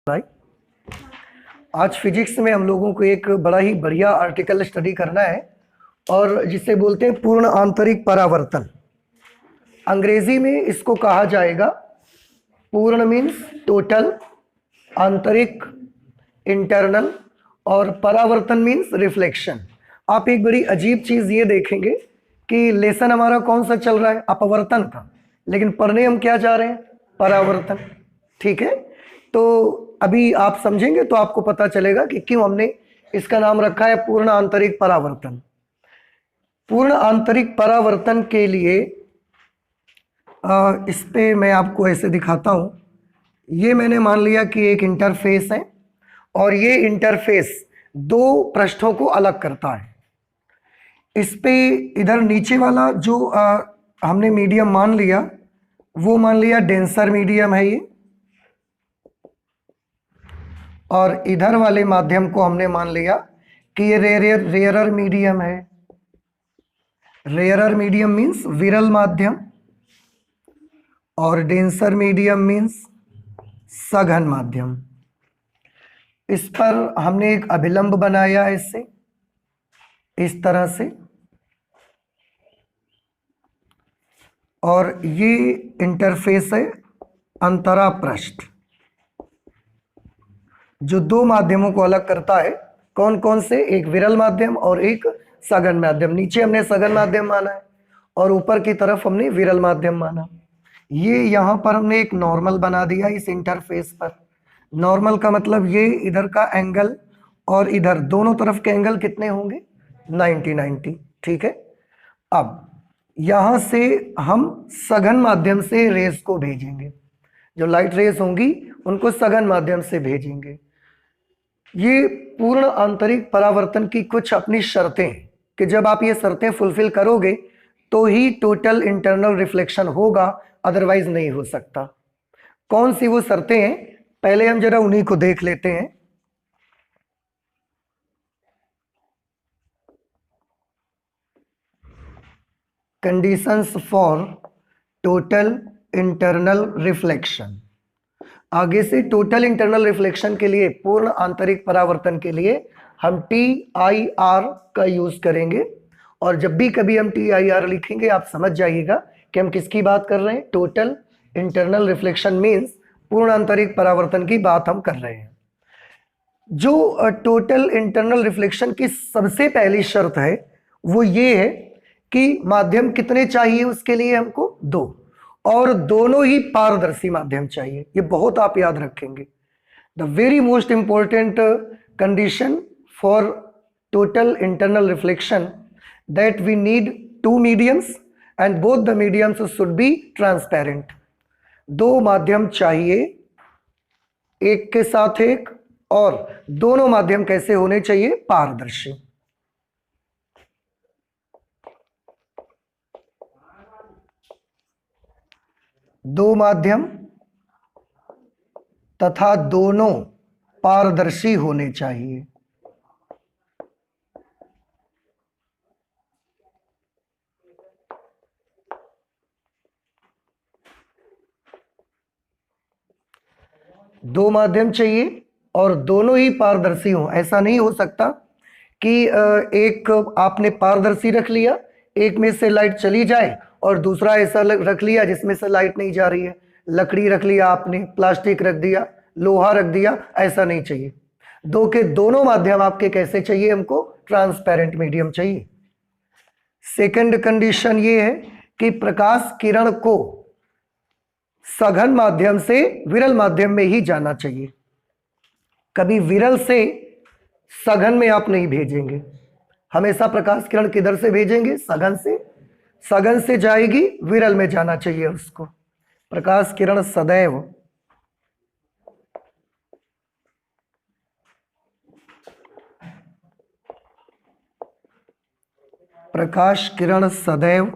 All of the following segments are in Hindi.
भाई, आज फिजिक्स में हम लोगों को एक बड़ा ही बढ़िया आर्टिकल स्टडी करना है और जिसे बोलते हैं पूर्ण आंतरिक परावर्तन। अंग्रेजी में इसको कहा जाएगा पूर्ण मीन्स टोटल, आंतरिक इंटरनल, और परावर्तन मीन्स रिफ्लेक्शन। आप एक बड़ी अजीब चीज ये देखेंगे कि लेसन हमारा कौन सा चल रहा है, अपवर्तन का, लेकिन पढ़ने हम क्या जा रहे हैं, परावर्तन। ठीक है, तो अभी आप समझेंगे तो आपको पता चलेगा कि क्यों हमने इसका नाम रखा है पूर्ण आंतरिक परावर्तन। पूर्ण आंतरिक परावर्तन के लिए इस पे मैं आपको ऐसे दिखाता हूं। ये मैंने मान लिया कि एक इंटरफेस है और ये इंटरफेस दो पृष्ठों को अलग करता है। इस पे इधर नीचे वाला जो हमने मीडियम मान लिया, वो मान लिया डेंसर मीडियम है ये, और इधर वाले माध्यम को हमने मान लिया कि ये रेयरर मीडियम है। रेयरर मीडियम मीन्स विरल माध्यम और डेंसर मीडियम मीन्स सघन माध्यम। इस पर हमने एक अभिलंब बनाया है इससे, इस तरह से, और ये इंटरफेस है अंतरा पृष्ठ जो दो माध्यमों को अलग करता है। कौन कौन से, एक विरल माध्यम और एक सघन माध्यम। नीचे हमने सघन माध्यम माना है और ऊपर की तरफ हमने विरल माध्यम माना। ये यहाँ पर हमने एक नॉर्मल बना दिया इस इंटरफेस पर। नॉर्मल का मतलब ये इधर का एंगल और इधर दोनों तरफ के एंगल कितने होंगे, 90-90। ठीक है, अब यहां से हम सघन माध्यम से रेस को भेजेंगे, जो लाइट रेस होंगी उनको सघन माध्यम से भेजेंगे। ये पूर्ण आंतरिक परावर्तन की कुछ अपनी शर्तें हैं कि जब आप ये शर्तें फुलफिल करोगे तो ही टोटल इंटरनल रिफ्लेक्शन होगा, अदरवाइज नहीं हो सकता। कौन सी वो शर्तें हैं, पहले हम जरा उन्हीं को देख लेते हैं। Conditions for total internal reflection. आगे से टोटल इंटरनल रिफ्लेक्शन के लिए, पूर्ण आंतरिक परावर्तन के लिए हम TIR का यूज करेंगे। और जब भी कभी हम TIR लिखेंगे आप समझ जाइएगा कि हम किसकी बात कर रहे हैं। टोटल इंटरनल रिफ्लेक्शन मीन्स पूर्ण आंतरिक परावर्तन की बात हम कर रहे हैं। जो टोटल इंटरनल रिफ्लेक्शन की सबसे पहली शर्त है वो ये है कि माध्यम कितने चाहिए, उसके लिए हमको दो, और दोनों ही पारदर्शी माध्यम चाहिए। ये बहुत आप याद रखेंगे। The very most important condition for total internal reflection that we need two mediums and both the mediums should be transparent. दो माध्यम चाहिए, एक के साथ एक, और दोनों माध्यम कैसे होने चाहिए, पारदर्शी। दो माध्यम तथा दोनों पारदर्शी होने चाहिए। दो माध्यम चाहिए और दोनों ही पारदर्शी हो। ऐसा नहीं हो सकता कि एक आपने पारदर्शी रख लिया, एक में से लाइट चली जाए, और दूसरा ऐसा रख लिया जिसमें से लाइट नहीं जा रही है। लकड़ी रख लिया आपने, प्लास्टिक रख दिया, लोहा रख दिया, ऐसा नहीं चाहिए। दो के दोनों माध्यम आपके कैसे चाहिए, हमको ट्रांसपेरेंट मीडियम चाहिए। सेकंड कंडीशन ये है कि प्रकाश किरण को सघन माध्यम से विरल माध्यम में ही जाना चाहिए। कभी विरल से सघन में आप नहीं भेजेंगे, हमेशा प्रकाश किरण किधर से भेजेंगे, सघन से। सघन से जाएगी, विरल में जाना चाहिए उसको। प्रकाश किरण सदैव प्रकाश किरण सदैव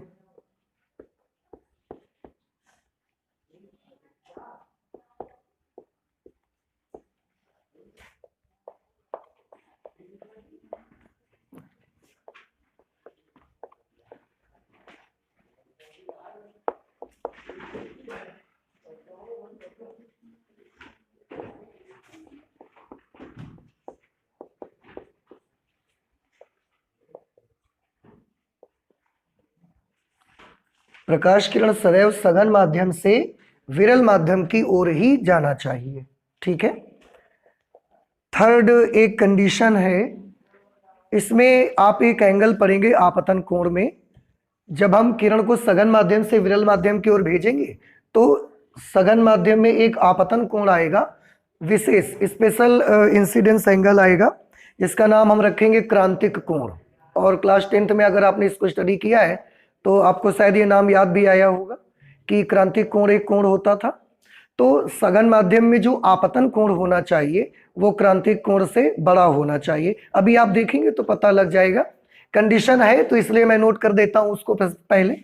प्रकाश किरण सदैव सघन माध्यम से विरल माध्यम की ओर ही जाना चाहिए। ठीक है। थर्ड एक कंडीशन है, इसमें आप एक एंगल पढ़ेंगे आपतन कोण में। जब हम किरण को सघन माध्यम से विरल माध्यम की ओर भेजेंगे तो सघन माध्यम में एक आपतन कोण आएगा, विशेष स्पेशल इंसिडेंस एंगल आएगा, जिसका नाम हम रखेंगे क्रांतिक कोण। और क्लास 10th में अगर आपने इसको स्टडी किया है तो आपको शायद ये नाम याद भी आया होगा कि क्रांतिक कोण एक कोण होता था। तो सघन माध्यम में जो आपतन कोण होना चाहिए वो क्रांतिक कोण से बड़ा होना चाहिए। अभी आप देखेंगे तो पता लग जाएगा। कंडीशन है तो इसलिए मैं नोट कर देता हूं उसको पहले।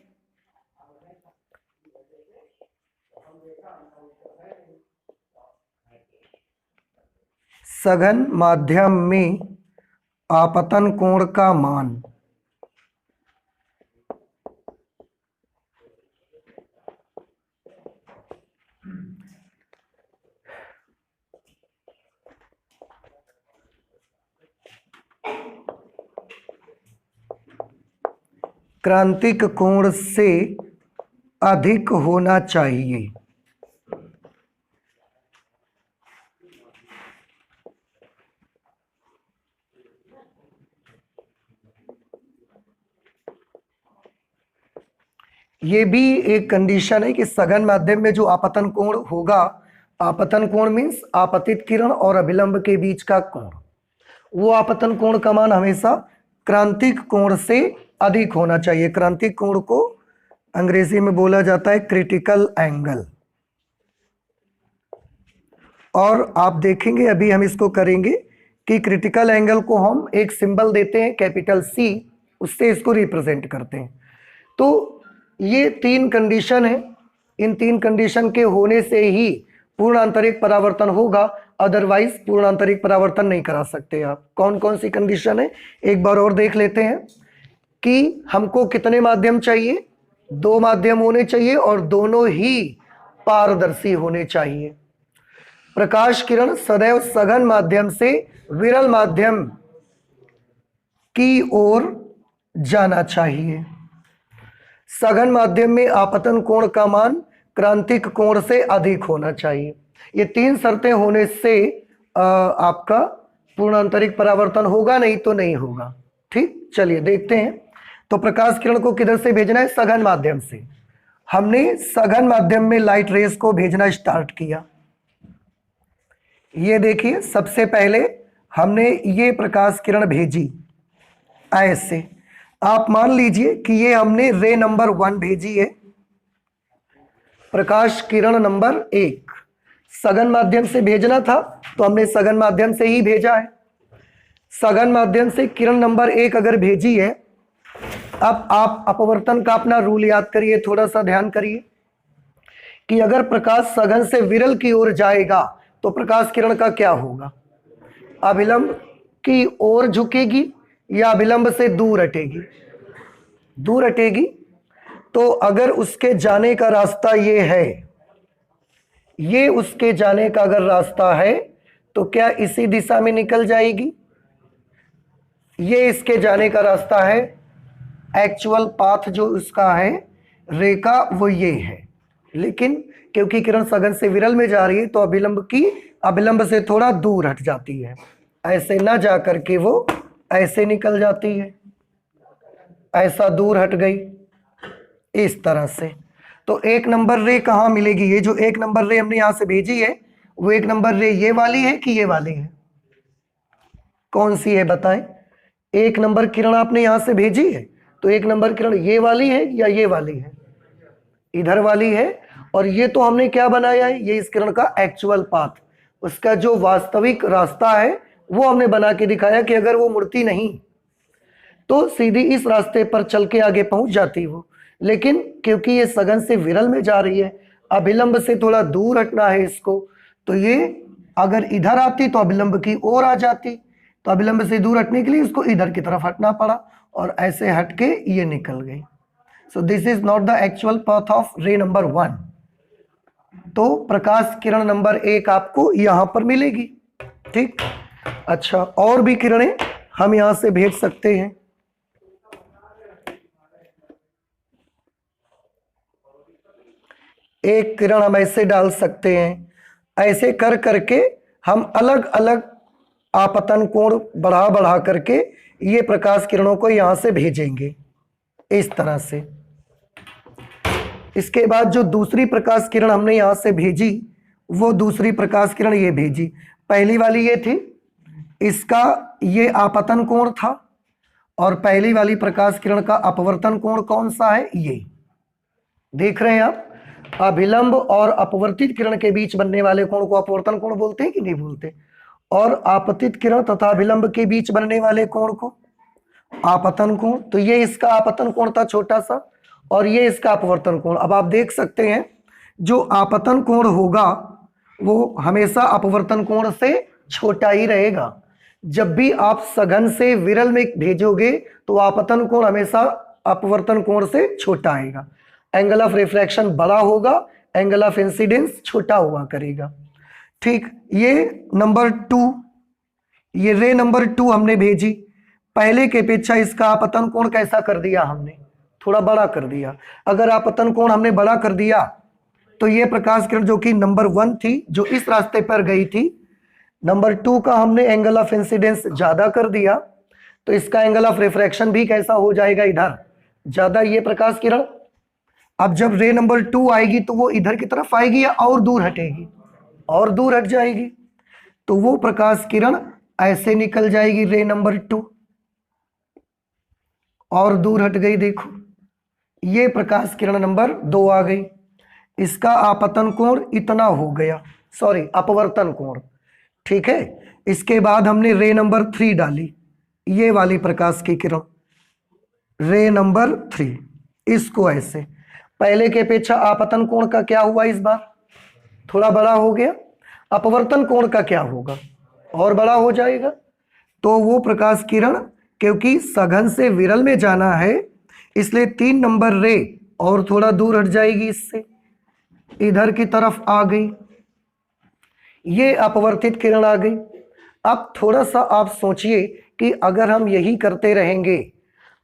सघन माध्यम में आपतन कोण का मान क्रांतिक कोण से अधिक होना चाहिए। ये भी एक कंडीशन है कि सघन माध्यम में जो आपतन कोण होगा, आपतन कोण मीन्स आपतित किरण और अभिलंब के बीच का कोण, वो आपतन कोण का मान हमेशा क्रांतिक कोण से अधिक होना चाहिए। क्रांतिक कोण को अंग्रेजी में बोला जाता है क्रिटिकल एंगल। और आप देखेंगे अभी हम इसको करेंगे कि क्रिटिकल एंगल को हम एक सिंबल देते हैं कैपिटल C, उससे इसको रिप्रेजेंट करते हैं। तो ये तीन कंडीशन है, इन तीन कंडीशन के होने से ही पूर्ण आंतरिक परावर्तन होगा, अदरवाइज पूर्ण आंतरिक परावर्तन नहीं करा सकते आप। कौन कौन सी कंडीशन है एक बार और देख लेते हैं कि हमको कितने माध्यम चाहिए, दो माध्यम होने चाहिए और दोनों ही पारदर्शी होने चाहिए। प्रकाश किरण सदैव सघन माध्यम से विरल माध्यम की ओर जाना चाहिए। सघन माध्यम में आपतन कोण का मान क्रांतिक कोण से अधिक होना चाहिए। ये तीन शर्तें होने से आपका पूर्ण आंतरिक परावर्तन होगा, नहीं तो नहीं होगा। ठीक, चलिए देखते हैं। तो प्रकाश किरण को किधर से भेजना है? सघन माध्यम से। हमने सघन माध्यम में लाइट रेस को भेजना स्टार्ट किया। ये देखिए, सबसे पहले हमने ये प्रकाश किरण भेजी ऐसे। आप मान लीजिए कि ये हमने रे नंबर 1 भेजी है, प्रकाश किरण नंबर 1। सघन माध्यम से भेजना था तो हमने सघन माध्यम से ही भेजा है। सघन माध्यम से किरण नंबर 1 अगर भेजी है, अब आप अपवर्तन का अपना रूल याद करिए, थोड़ा सा ध्यान करिए कि अगर प्रकाश सघन से विरल की ओर जाएगा तो प्रकाश किरण का क्या होगा? अभिलंब की ओर झुकेगी या अभिलंब से दूर हटेगी? दूर हटेगी। तो अगर उसके जाने का रास्ता ये है, ये उसके जाने का अगर रास्ता है तो क्या इसी दिशा में निकल जाएगी? ये इसके जाने का रास्ता है। एक्चुअल पाथ जो उसका है रे का वो ये है, लेकिन क्योंकि किरण सघन से विरल में जा रही है तो अभिलंब से थोड़ा दूर हट जाती है। ऐसे ना जा करके वो ऐसे निकल जाती है, ऐसा दूर हट गई इस तरह से। तो एक नंबर रे कहाँ मिलेगी? ये जो एक नंबर रे हमने यहां से भेजी है वो एक नंबर रे ये वाली है कि ये वाली है? कौन सी है बताएं? एक नंबर किरण आपने यहां से भेजी है तो एक नंबर किरण ये वाली है या ये वाली है? इधर वाली है। और ये तो हमने क्या बनाया है? ये इस किरण का एक्चुअल पाथ, उसका जो वास्तविक रास्ता है वो हमने बना के दिखाया कि अगर वो मुड़ती नहीं तो सीधी इस रास्ते पर चल के आगे पहुंच जाती वो। लेकिन क्योंकि ये सघन से विरल में जा रही है, अभिलंब से थोड़ा दूर हटना है इसको, तो ये अगर इधर आती तो अभिलंब की ओर आ जाती। तो अभिलंब से दूर हटने के लिए इसको इधर की तरफ हटना पड़ा और ऐसे हटके ये निकल गई। So this is not the actual path of रे नंबर 1। तो प्रकाश किरण नंबर 1 आपको यहां पर मिलेगी। ठीक, अच्छा, और भी किरणें हम यहां से भेज सकते हैं। एक किरण हम ऐसे डाल सकते हैं। ऐसे कर करके हम अलग अलग आपतन कोण बढ़ा बढ़ा करके ये प्रकाश किरणों को यहां से भेजेंगे इस तरह से। इसके बाद जो दूसरी प्रकाश किरण हमने यहां से भेजी, वो दूसरी प्रकाश किरण ये भेजी। पहली वाली ये थी, इसका ये आपतन कोण था, और पहली वाली प्रकाश किरण का अपवर्तन कोण कौन सा है, ये देख रहे हैं आप। अभिलंब और अपवर्तित किरण के बीच बनने वाले कोण को अपवर्तन कोण बोलते हैं कि नहीं बोलते, और आपतित किरण तथा अभिलंब के बीच बनने वाले कोण को आपतन कोण। तो ये इसका आपतन कोण था छोटा सा, और ये इसका अपवर्तन कोण। अब आप देख सकते हैं जो आपतन कोण होगा वो हमेशा अपवर्तन कोण से छोटा ही रहेगा। जब भी आप सघन से विरल में भेजोगे तो आपतन कोण हमेशा अपवर्तन कोण से छोटा आएगा। एंगल ऑफ रिफ्रैक्शन बड़ा होगा, एंगल ऑफ इंसिडेंस छोटा हुआ करेगा। ठीक, ये नंबर 2, ये रे नंबर 2 हमने भेजी। पहले के अपेक्षा इसका आपतन कोण कैसा कर दिया हमने, थोड़ा बड़ा कर दिया। अगर आपतन कोण हमने बड़ा कर दिया तो ये प्रकाश किरण जो कि नंबर 1 थी, जो इस रास्ते पर गई थी, नंबर 2 का हमने एंगल ऑफ इंसिडेंस ज्यादा कर दिया, तो इसका एंगल ऑफ रिफ्रैक्शन भी कैसा हो जाएगा, इधर ज्यादा। ये प्रकाश किरण अब जब रे नंबर 2 आएगी तो वो इधर की तरफ आएगी या और दूर हटेगी, और दूर हट जाएगी। तो वो प्रकाश किरण ऐसे निकल जाएगी, रे नंबर 2 और दूर हट गई। देखो ये प्रकाश किरण नंबर 2 आ गई, इसका आपतन कोण इतना हो गया, सॉरी अपवर्तन कोण। ठीक है, इसके बाद हमने रे नंबर 3 डाली, ये वाली प्रकाश की किरण रे नंबर 3, इसको ऐसे। पहले के अपेक्षा आपतन कोण का क्या हुआ, इस बार थोड़ा बड़ा हो गया। अपवर्तन कोण का क्या होगा, और बड़ा हो जाएगा। तो वो प्रकाश किरण क्योंकि सघन से विरल में जाना है, इसलिए 3 नंबर रे और थोड़ा दूर हट जाएगी, इससे इधर की तरफ आ गई। ये अपवर्तित किरण आ गई। अब थोड़ा सा आप सोचिए कि अगर हम यही करते रहेंगे,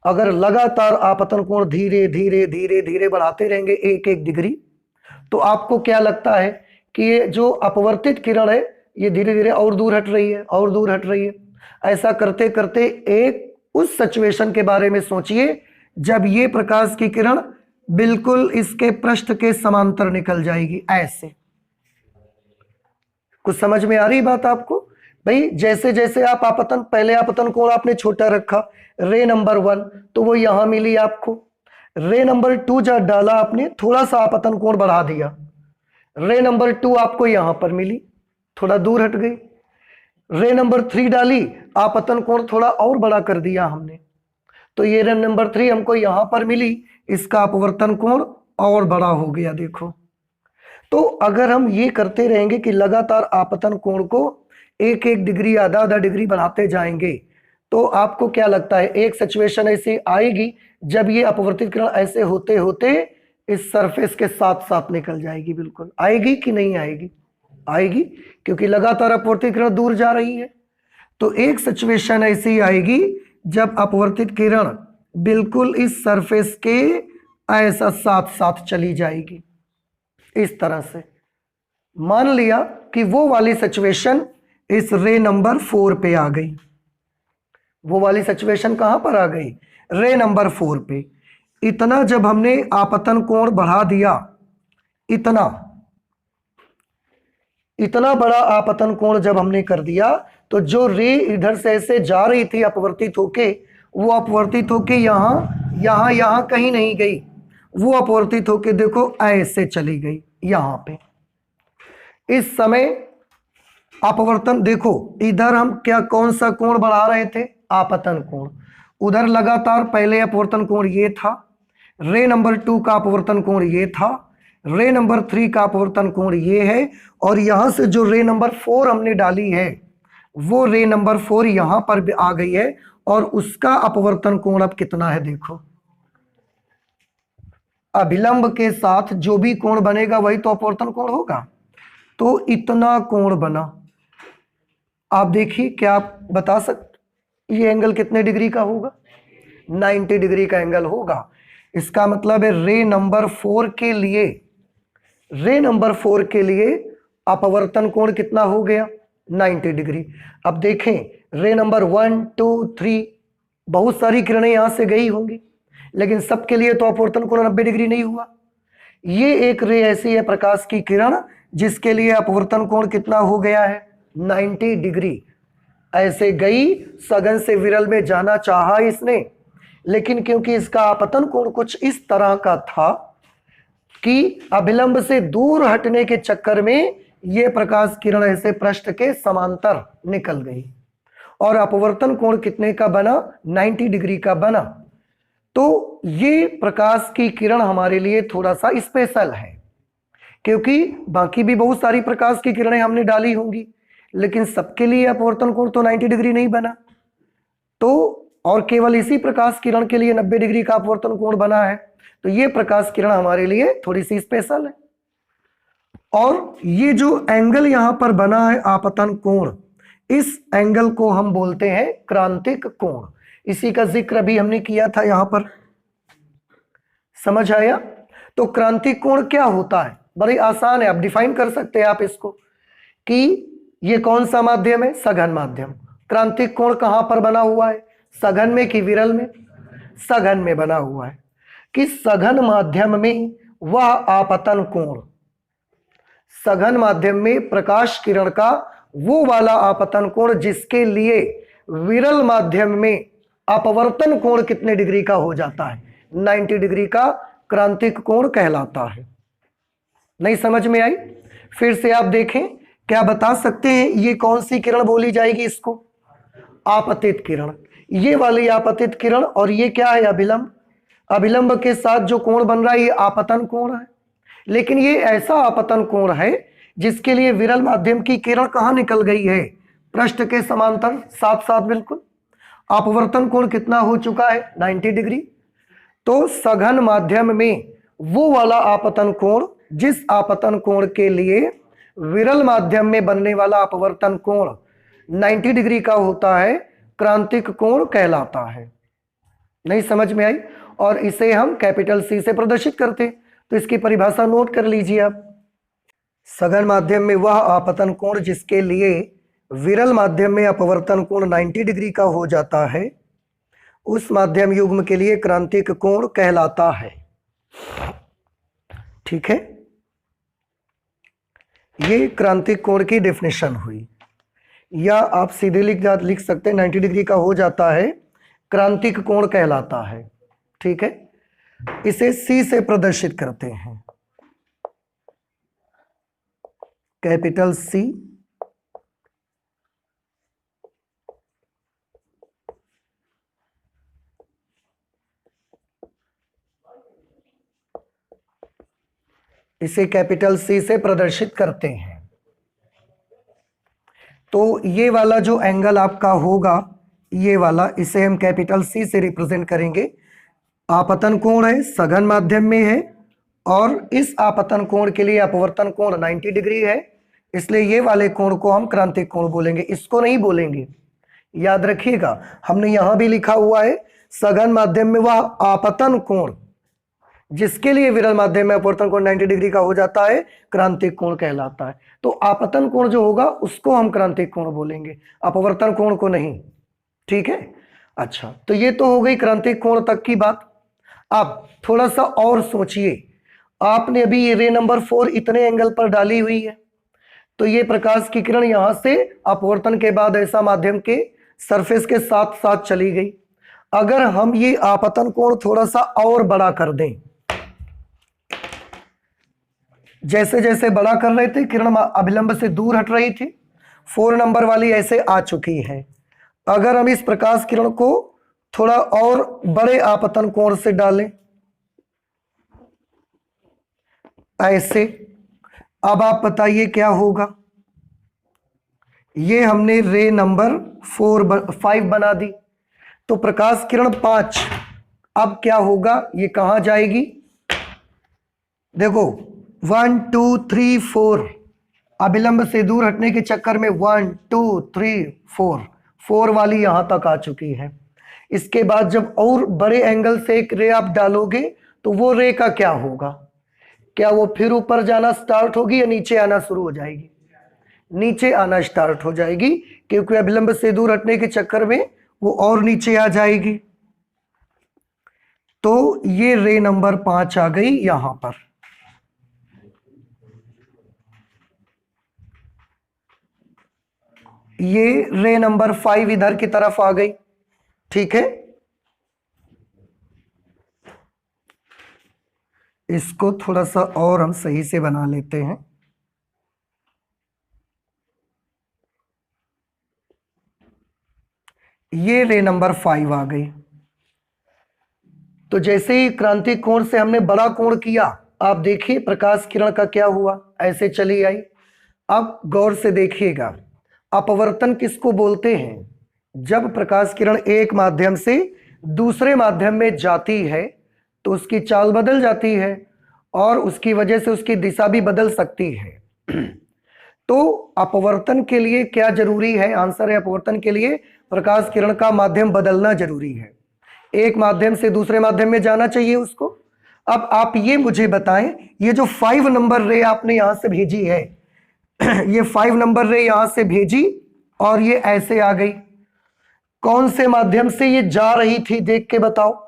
अगर लगातार आपतन कोण धीरे धीरे धीरे धीरे बढ़ाते रहेंगे 1-1 डिग्री, तो आपको क्या लगता है कि ये जो अपवर्तित किरण है ये धीरे धीरे और दूर हट रही है, और दूर हट रही है। ऐसा करते करते एक उस सिचुएशन के बारे में सोचिए जब ये प्रकाश की किरण बिल्कुल इसके पृष्ठ के समांतर निकल जाएगी, ऐसे। कुछ समझ में आ रही बात आपको भाई? जैसे जैसे आप आपतन, पहले आपतन कोण आपने छोटा रखा, रे नंबर 1, तो वो यहां मिली आपको। रे नंबर 2 जब डाला आपने, थोड़ा सा आपतन कोण बढ़ा दिया, रे नंबर 2 आपको यहां पर मिली, थोड़ा दूर हट गई। रे नंबर 3 डाली, आपतन कोण थोड़ा और बड़ा कर दिया हमने, तो ये रे नंबर 3 हमको यहां पर मिली, इसका अपवर्तन कोण और बड़ा हो गया। देखो, तो अगर हम ये करते रहेंगे कि लगातार आपतन कोण को 1-1 डिग्री, आधा-आधा डिग्री बढ़ाते जाएंगे, तो आपको क्या लगता है एक सिचुएशन ऐसी आएगी जब ये अपवर्तित किरण ऐसे होते होते इस सरफेस के साथ साथ निकल जाएगी। बिल्कुल आएगी कि नहीं आएगी? आएगी, क्योंकि लगातार अपवर्तित किरण दूर जा रही है। तो एक सिचुएशन ऐसी आएगी जब अपवर्तित किरण बिल्कुल इस सरफेस के ऐसा साथ साथ चली जाएगी, इस तरह से। मान लिया कि वो वाली सिचुएशन इस रे नंबर 4 पे आ गई। वो वाली सिचुएशन कहां पर आ गई? रे नंबर 4 पे। इतना जब हमने आपतन कोण बढ़ा दिया, इतना बड़ा आपतन कोण जब हमने कर दिया, तो जो रे इधर से ऐसे जा रही थी अपवर्तित होके, वो अपवर्तित होके यहां कहीं नहीं गई, वो अपवर्तित होके देखो ऐसे चली गई यहां पे। इस समय अपवर्तन देखो, इधर हम क्या कौन सा कोण बढ़ा रहे थे? आपतन कोण। उधर लगातार पहले अपवर्तन कोण ये था, रे नंबर 2 का अपवर्तन कोण ये था, रे नंबर 3 का अपवर्तन कोण ये है, और यहां से जो रे नंबर 4 हमने डाली है, वो रे नंबर 4 यहां पर भी आ गई है, और उसका अपवर्तन कोण अब कितना है? देखो, अभिलंब के साथ जो भी कोण बनेगा वही तो अपवर्तन कोण होगा। तो इतना कोण बना। आप देखिए, क्या आप बता सकते ये एंगल कितने डिग्री का होगा? 90 डिग्री का एंगल होगा। इसका मतलब है रे नंबर 4 के लिए रे नंबर 4 के लिए अपवर्तन कोण कितना हो गया? 90 डिग्री। अब देखें रे नंबर 1 2 3 बहुत सारी किरणें यहां से गई होंगी, लेकिन सबके लिए तो अपवर्तन कोण 90 डिग्री नहीं हुआ। ये एक रे ऐसी है प्रकाश की किरण जिसके लिए अपवर्तन कोण कितना हो गया है? 90 डिग्री। ऐसे गई, सघन से विरल में जाना चाहा इसने, लेकिन क्योंकि इसका आपतन कोण कुछ इस तरह का था कि अभिलंब से दूर हटने के चक्कर में यह प्रकाश किरण ऐसे पृष्ठ के समांतर निकल गई और अपवर्तन कोण कितने का बना? 90 डिग्री का बना। तो ये प्रकाश की किरण हमारे लिए थोड़ा सा स्पेशल है, क्योंकि बाकी भी बहुत सारी प्रकाश की किरणें हमने डाली होंगी, लेकिन सबके लिए अपवर्तन कोण तो 90 डिग्री नहीं बना। तो और केवल इसी प्रकाश किरण के लिए 90 डिग्री का अपवर्तन कोण बना है। तो ये प्रकाश किरण हमारे लिए थोड़ी सी स्पेशल है। और ये जो एंगल यहां पर बना है आपतन कोण, इस एंगल को हम बोलते हैं क्रांतिक कोण। इसी का जिक्र भी हमने किया था यहां पर, समझ आया? तो क्रांतिक कोण क्या होता है? बड़ी आसान है, आप डिफाइन कर सकते हैं आप इसको कि ये कौन सा माध्यम है? सघन माध्यम। क्रांतिक कोण कहां पर बना हुआ है? सघन में कि विरल में? सघन में बना हुआ है। कि सघन माध्यम में वह आपतन कोण, सघन माध्यम में प्रकाश किरण का वो वाला आपतन कोण जिसके लिए विरल माध्यम में अपवर्तन कोण कितने डिग्री का हो जाता है? 90 डिग्री का क्रांतिक कोण कहलाता है। नहीं समझ में आई? फिर से आप देखें, क्या बता सकते हैं ये कौन सी किरण बोली जाएगी? इसको आपतित किरण। ये वाली आपतित किरण, और ये क्या है? अभिलंब। अभिलंब के साथ जो कोण बन रहा है ये आपतन कोण है, लेकिन ये ऐसा आपतन कोण है जिसके लिए विरल माध्यम की किरण कहां निकल गई है? पृष्ठ के समांतर, साथ साथ बिल्कुल। अपवर्तन कोण कितना हो चुका है? 90 डिग्री। तो सघन माध्यम में वो वाला आपतन कोण जिस आपतन कोण के लिए विरल माध्यम में बनने वाला अपवर्तन कोण 90 डिग्री का होता है, क्रांतिक कोण कहलाता है। नहीं समझ में आई? और इसे हम कैपिटल सी से प्रदर्शित करते हैं। तो इसकी परिभाषा नोट कर लीजिए आप। सघन माध्यम में वह आपतन कोण जिसके लिए विरल माध्यम में अपवर्तन कोण 90 डिग्री का हो जाता है, उस माध्यम युग्म के लिए क्रांतिक कोण कहलाता है। ठीक है, ये क्रांतिक कोण की डेफिनेशन हुई। या आप सीधे लिख सकते हैं 90 डिग्री का हो जाता है, क्रांतिक कोण कहलाता है। ठीक है, इसे सी से प्रदर्शित करते हैं, कैपिटल सी। इसे कैपिटल सी से प्रदर्शित करते हैं। तो ये वाला जो एंगल आपका होगा, ये वाला, इसे हम कैपिटल सी से रिप्रेजेंट करेंगे। आपतन कोण है, सघन माध्यम में है, और इस आपतन कोण के लिए अपवर्तन कोण 90 डिग्री है, इसलिए ये वाले कोण को हम क्रांतिक कोण बोलेंगे, इसको नहीं बोलेंगे। याद रखिएगा, हमने यहां भी लिखा हुआ है सघन माध्यम में वह आपतन कोण जिसके लिए विरल माध्यम में अपवर्तन कोण 90 डिग्री का हो जाता है, क्रांतिक कोण कहलाता है। तो आपतन कोण जो होगा उसको हम क्रांतिक कोण बोलेंगे, अपवर्तन कोण को नहीं। ठीक है, अच्छा, तो ये तो हो गई क्रांतिक कोण तक की बात। अब थोड़ा सा और सोचिए, आपने अभी ये रे नंबर 4 इतने एंगल पर डाली हुई है, तो ये प्रकाश की किरण यहां से अपवर्तन के बाद ऐसा माध्यम के सरफेस के साथ साथ चली गई। अगर हम ये आपतन कोण थोड़ा सा और बड़ा कर दें, जैसे जैसे बड़ा कर रहे थे किरण अभिलंब से दूर हट रही थी, 4 नंबर वाली ऐसे आ चुकी है। अगर हम इस प्रकाश किरण को थोड़ा और बड़े आपतन कोण से डालें, ऐसे, अब आप बताइए क्या होगा? ये हमने रे नंबर 5 बना दी, तो प्रकाश किरण 5 अब क्या होगा? ये कहां जाएगी? देखो 1 2 3 4, अभिलंब से दूर हटने के चक्कर में 1 2 3 4 वाली यहां तक आ चुकी है। इसके बाद जब और बड़े एंगल से एक रे आप डालोगे तो वो रे का क्या होगा? क्या वो फिर ऊपर जाना स्टार्ट होगी या नीचे आना शुरू हो जाएगी? नीचे आना स्टार्ट हो जाएगी, क्योंकि अभिलंब से दूर हटने के चक्कर में वो और नीचे आ जाएगी। तो ये रे नंबर 5 आ गई यहां पर। ये रे नंबर 5 इधर की तरफ आ गई। ठीक है, इसको थोड़ा सा और हम सही से बना लेते हैं। ये रे नंबर 5 आ गई। तो जैसे ही क्रांति कोण से हमने बड़ा कोण किया, आप देखिए प्रकाश किरण का क्या हुआ, ऐसे चली आई। अब गौर से देखिएगा, अपवर्तन किसको बोलते हैं? जब प्रकाश किरण एक माध्यम से दूसरे माध्यम में जाती है तो उसकी चाल बदल जाती है और उसकी वजह से उसकी दिशा भी बदल सकती है। तो अपवर्तन के लिए क्या जरूरी है? आंसर है अपवर्तन के लिए प्रकाश किरण का माध्यम बदलना जरूरी है। एक माध्यम से दूसरे माध्यम में जाना चाहिए उसको। अब आप ये मुझे बताएं, ये जो 5 नंबर रे आपने यहां से भेजी है ये 5 नंबर रे यहां से भेजी और ये ऐसे आ गई, कौन से माध्यम से ये जा रही थी? देख के बताओ।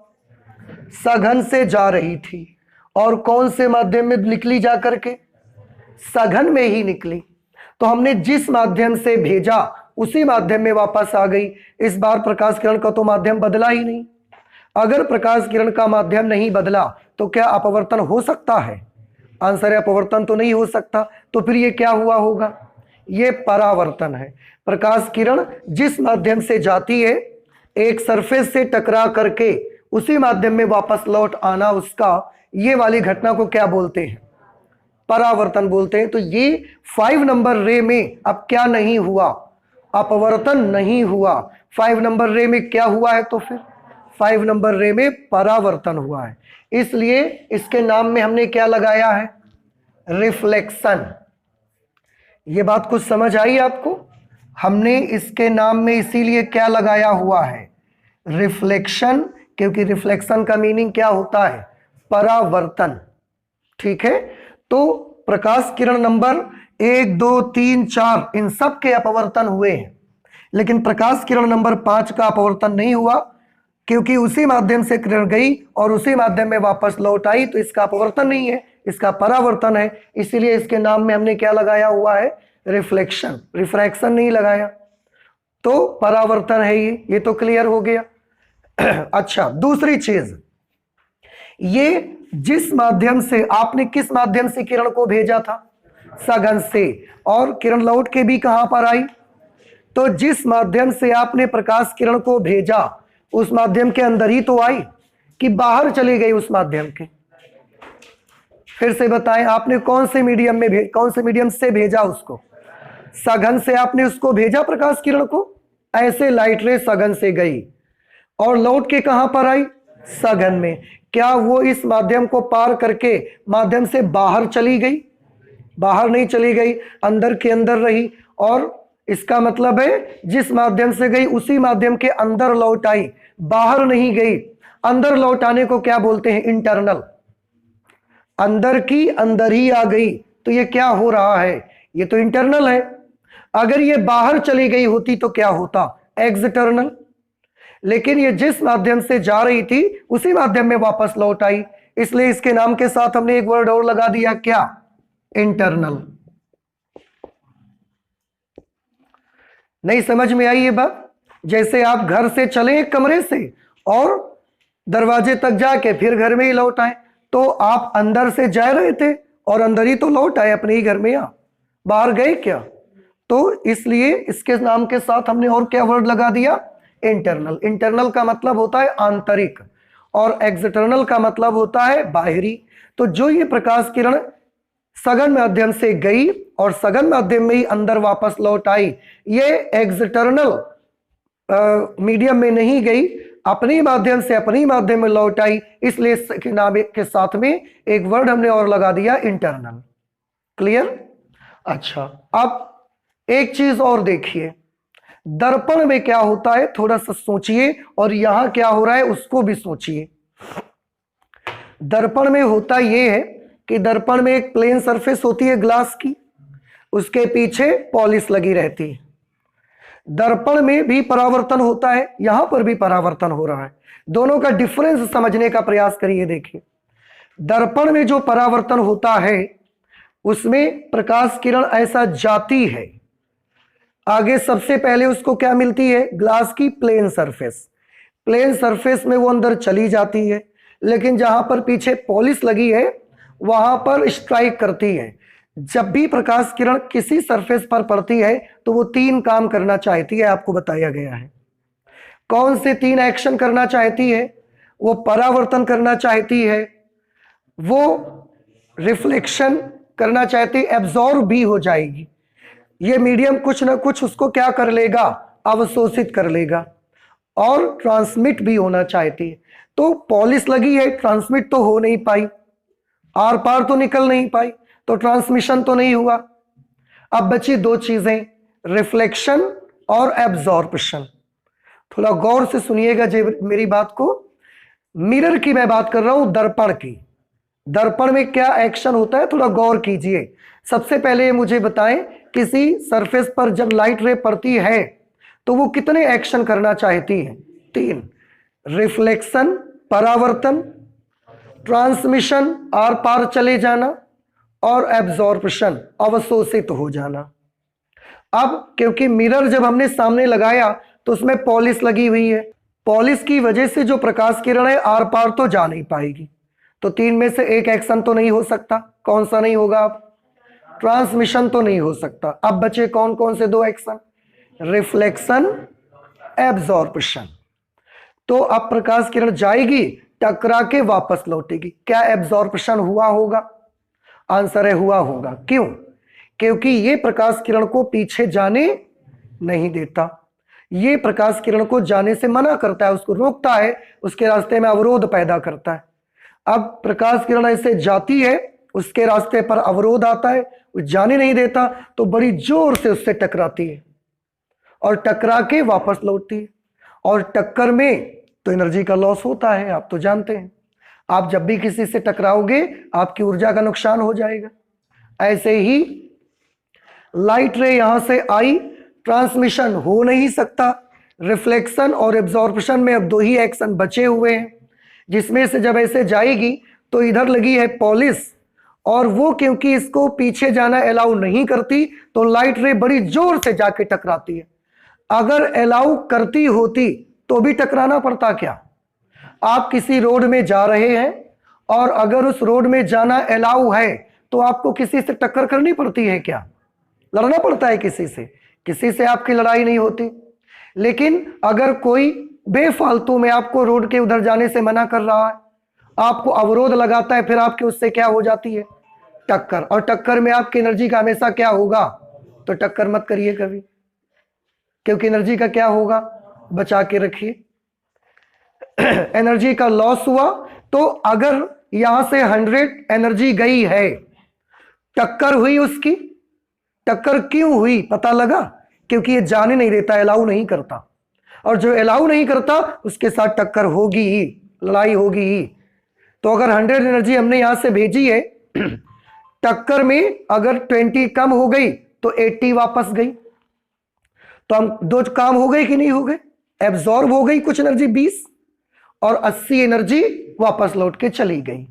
सघन से जा रही थी। और कौन से माध्यम में निकली जा करके? सघन में ही निकली। तो हमने जिस माध्यम से भेजा उसी माध्यम में वापस आ गई। इस बार प्रकाश किरण का तो माध्यम बदला ही नहीं। अगर प्रकाश किरण का माध्यम नहीं बदला तो क्या अपवर्तन हो सकता है? आंसर है अपवर्तन तो नहीं हो सकता। तो फिर ये क्या हुआ होगा? ये परावर्तन है। प्रकाश किरण जिस माध्यम से जाती है, एक सरफेस से टकरा करके उसी माध्यम में वापस लौट आना, उसका ये वाली घटना को क्या बोलते हैं? परावर्तन बोलते हैं। तो ये 5 नंबर रे में अब क्या नहीं हुआ? अपवर्तन नहीं हुआ। 5 नंबर रे में क्या हुआ है? तो फिर 5 नंबर रे में परावर्तन हुआ है। इसलिए इसके नाम में हमने क्या लगाया है? रिफ्लेक्शन। ये बात कुछ समझ आई आपको? हमने इसके नाम में इसीलिए क्या लगाया हुआ है? रिफ्लेक्शन, क्योंकि रिफ्लेक्शन का मीनिंग क्या होता है? परावर्तन। ठीक है, तो प्रकाश किरण नंबर 1, 2, 3, 4 इन सब के अपवर्तन हुए हैं, लेकिन प्रकाश किरण नंबर 5 का अपवर्तन नहीं हुआ, क्योंकि उसी माध्यम से किरण गई और उसी माध्यम में वापस लौट आई। तो इसका अपवर्तन नहीं है, इसका परावर्तन है। इसीलिए इसके नाम में हमने क्या लगाया हुआ है? रिफ्लेक्शन। रिफ्रैक्शन नहीं लगाया। तो परावर्तन है ये तो क्लियर हो गया। अच्छा, दूसरी चीज, ये जिस माध्यम से आपने, किस माध्यम से किरण को भेजा था? सघन से। और किरण लौट के भी कहां पर आई? तो जिस माध्यम से आपने प्रकाश किरण को भेजा उस माध्यम के अंदर ही तो आई कि बाहर चली गई उस माध्यम के? फिर से बताएं, आपने कौन से मीडियम में कौन से मीडियम से भेजा उसको? सघन से आपने उसको भेजा प्रकाश किरण को। ऐसे लाइट रे सघन से गई और लौट के कहां पर आई? सघन में। क्या वो इस माध्यम को पार करके माध्यम से बाहर चली गई? बाहर नहीं चली गई, अंदर के अंदर रही। और इसका मतलब है जिस माध्यम से गई उसी माध्यम के अंदर लौट आई, बाहर नहीं गई। अंदर लौट आने को क्या बोलते हैं? इंटरनल। अंदर की अंदर ही आ गई, तो ये क्या हो रहा है? ये तो इंटरनल है। अगर ये बाहर चली गई होती तो क्या होता? एक्सटर्नल। लेकिन ये जिस माध्यम से जा रही थी उसी माध्यम में वापस लौट आई, इसलिए इसके नाम के साथ हमने एक वर्ड और लगा दिया, क्या? इंटरनल। नहीं समझ में आई ये बात? जैसे आप घर से चले एक कमरे से और दरवाजे तक जाके फिर घर में ही लौट आए, तो आप अंदर से जा रहे थे और अंदर ही तो लौट आए अपने ही घर में, या बाहर गए क्या? तो इसलिए इसके नाम के साथ हमने और क्या वर्ड लगा दिया? इंटरनल। इंटरनल का मतलब होता है आंतरिक और एक्सटर्नल का मतलब होता है बाहरी। तो जो ये प्रकाश किरण सघन माध्यम से गई और सघन माध्यम में ही अंदर वापस लौट आई, ये एक्सटर्नल मीडियम में नहीं गई, अपनी माध्यम से अपनी माध्यम में लौट आई, इसलिए इसके नाम के साथ में एक वर्ड हमने और लगा दिया, इंटरनल। क्लियर? अच्छा, अब एक चीज और देखिए, दर्पण में क्या होता है थोड़ा सा सोचिए, और यहां क्या हो रहा है उसको भी सोचिए। दर्पण में होता यह है कि दर्पण में एक प्लेन सरफेस होती है ग्लास की, उसके पीछे पॉलिश लगी रहती है। दर्पण में भी परावर्तन होता है, यहां पर भी परावर्तन हो रहा है। दोनों का डिफरेंस समझने का प्रयास करिए। देखिए, दर्पण में जो परावर्तन होता है उसमें प्रकाश किरण ऐसा जाती है, आगे सबसे पहले उसको क्या मिलती है, ग्लास की प्लेन सरफेस। प्लेन सरफेस में वो अंदर चली जाती है, लेकिन जहां पर पीछे पॉलिश लगी है वहां पर स्ट्राइक करती है। जब भी प्रकाश किरण किसी सरफेस पर पड़ती है तो वो 3 काम करना चाहती है, आपको बताया गया है। कौन से 3 एक्शन करना चाहती है? वो परावर्तन करना चाहती है, वो रिफ्लेक्शन करना चाहती है, एब्जॉर्ब भी हो जाएगी। ये मीडियम कुछ ना कुछ उसको क्या कर लेगा, अवशोषित कर लेगा, और ट्रांसमिट भी होना चाहती है। तो पॉलिश लगी है, ट्रांसमिट तो हो नहीं पाई, आर पार तो निकल नहीं पाई, तो ट्रांसमिशन तो नहीं हुआ। अब बची 2 चीजें, रिफ्लेक्शन और एब्जॉर्प्शन। थोड़ा गौर से सुनिएगा जी मेरी बात को। मिरर की मैं बात कर रहा हूं, दर्पण की। दर्पण में क्या एक्शन होता है, थोड़ा गौर कीजिए। सबसे पहले मुझे बताएं, किसी सरफेस पर जब लाइट रे पड़ती है तो वो कितने एक्शन करना चाहती है? 3। रिफ्लेक्शन परावर्तन, ट्रांसमिशन आर पार चले जाना, और एब्जॉर्प्शन अवशोषित हो जाना। अब क्योंकि मिरर जब हमने सामने लगाया तो उसमें पॉलिश लगी हुई है, पॉलिश की वजह से जो प्रकाश किरण है आर पार तो जा नहीं पाएगी, तो 3 में से 1 एक्शन तो नहीं हो सकता। कौन सा नहीं होगा? अब ट्रांसमिशन तो नहीं हो सकता। अब बचे कौन कौन से 2 एक्शन? Reflection, absorption. तो अब प्रकाश किरण जाएगी, टकरा के वापस लौटेगी। क्या एब्जॉर्प्शन हुआ होगा? आंसर है हुआ होगा। क्यों? क्योंकि ये प्रकाश किरण को पीछे जाने नहीं देता, ये प्रकाश किरण को जाने से मना करता है, उसको रोकता है, उसके रास्ते में अवरोध पैदा करता है। अब प्रकाश किरण ऐसे जाती है, उसके रास्ते पर अवरोध आता है, वो जाने नहीं देता, तो बड़ी जोर से उससे टकराती है और टकरा के वापस लौटती है। और टक्कर में तो एनर्जी का लॉस होता है, आप तो जानते हैं। आप जब भी किसी से टकराओगे आपकी ऊर्जा का नुकसान हो जाएगा। ऐसे ही लाइट रे यहां से आई, ट्रांसमिशन हो नहीं सकता। रिफ्लेक्शन और एब्जॉर्प्शन में अब 2 ही एक्शन बचे हुए हैं, जिसमें से जब ऐसे जाएगी तो इधर लगी है पॉलिश, और वो क्योंकि इसको पीछे जाना अलाउ नहीं करती तो लाइट रे बड़ी जोर से जाके टकराती है। अगर अलाउ करती होती तो भी टकराना पड़ता क्या? आप किसी रोड में जा रहे हैं और अगर उस रोड में जाना अलाउ है तो आपको किसी से टक्कर करनी पड़ती है क्या? लड़ना पड़ता है किसी से? किसी से आपकी लड़ाई नहीं होती। लेकिन अगर कोई बेफालतू में आपको रोड के उधर जाने से मना कर रहा है, आपको अवरोध लगाता है, फिर आपकी उससे क्या हो जाती है? टक्कर। और टक्कर में आपकी एनर्जी का हमेशा क्या होगा? तो टक्कर मत करिए कभी, क्योंकि एनर्जी का क्या होगा? बचा के रखिए। एनर्जी का लॉस हुआ तो अगर यहां से 100 एनर्जी गई है, टक्कर हुई उसकी, टक्कर क्यों हुई पता लगा? क्योंकि ये जाने नहीं देता, अलाउ नहीं करता, और जो अलाउ नहीं करता उसके साथ टक्कर होगी ही, लड़ाई होगी ही। तो अगर 100 एनर्जी हमने यहां से भेजी है, टक्कर में अगर 20 कम हो गई तो 80 वापस गई, तो हम 2 काम हो गए कि नहीं हो गए? एब्जॉर्ब हो गई कुछ एनर्जी 20, और 80 एनर्जी वापस लौट के चली गई।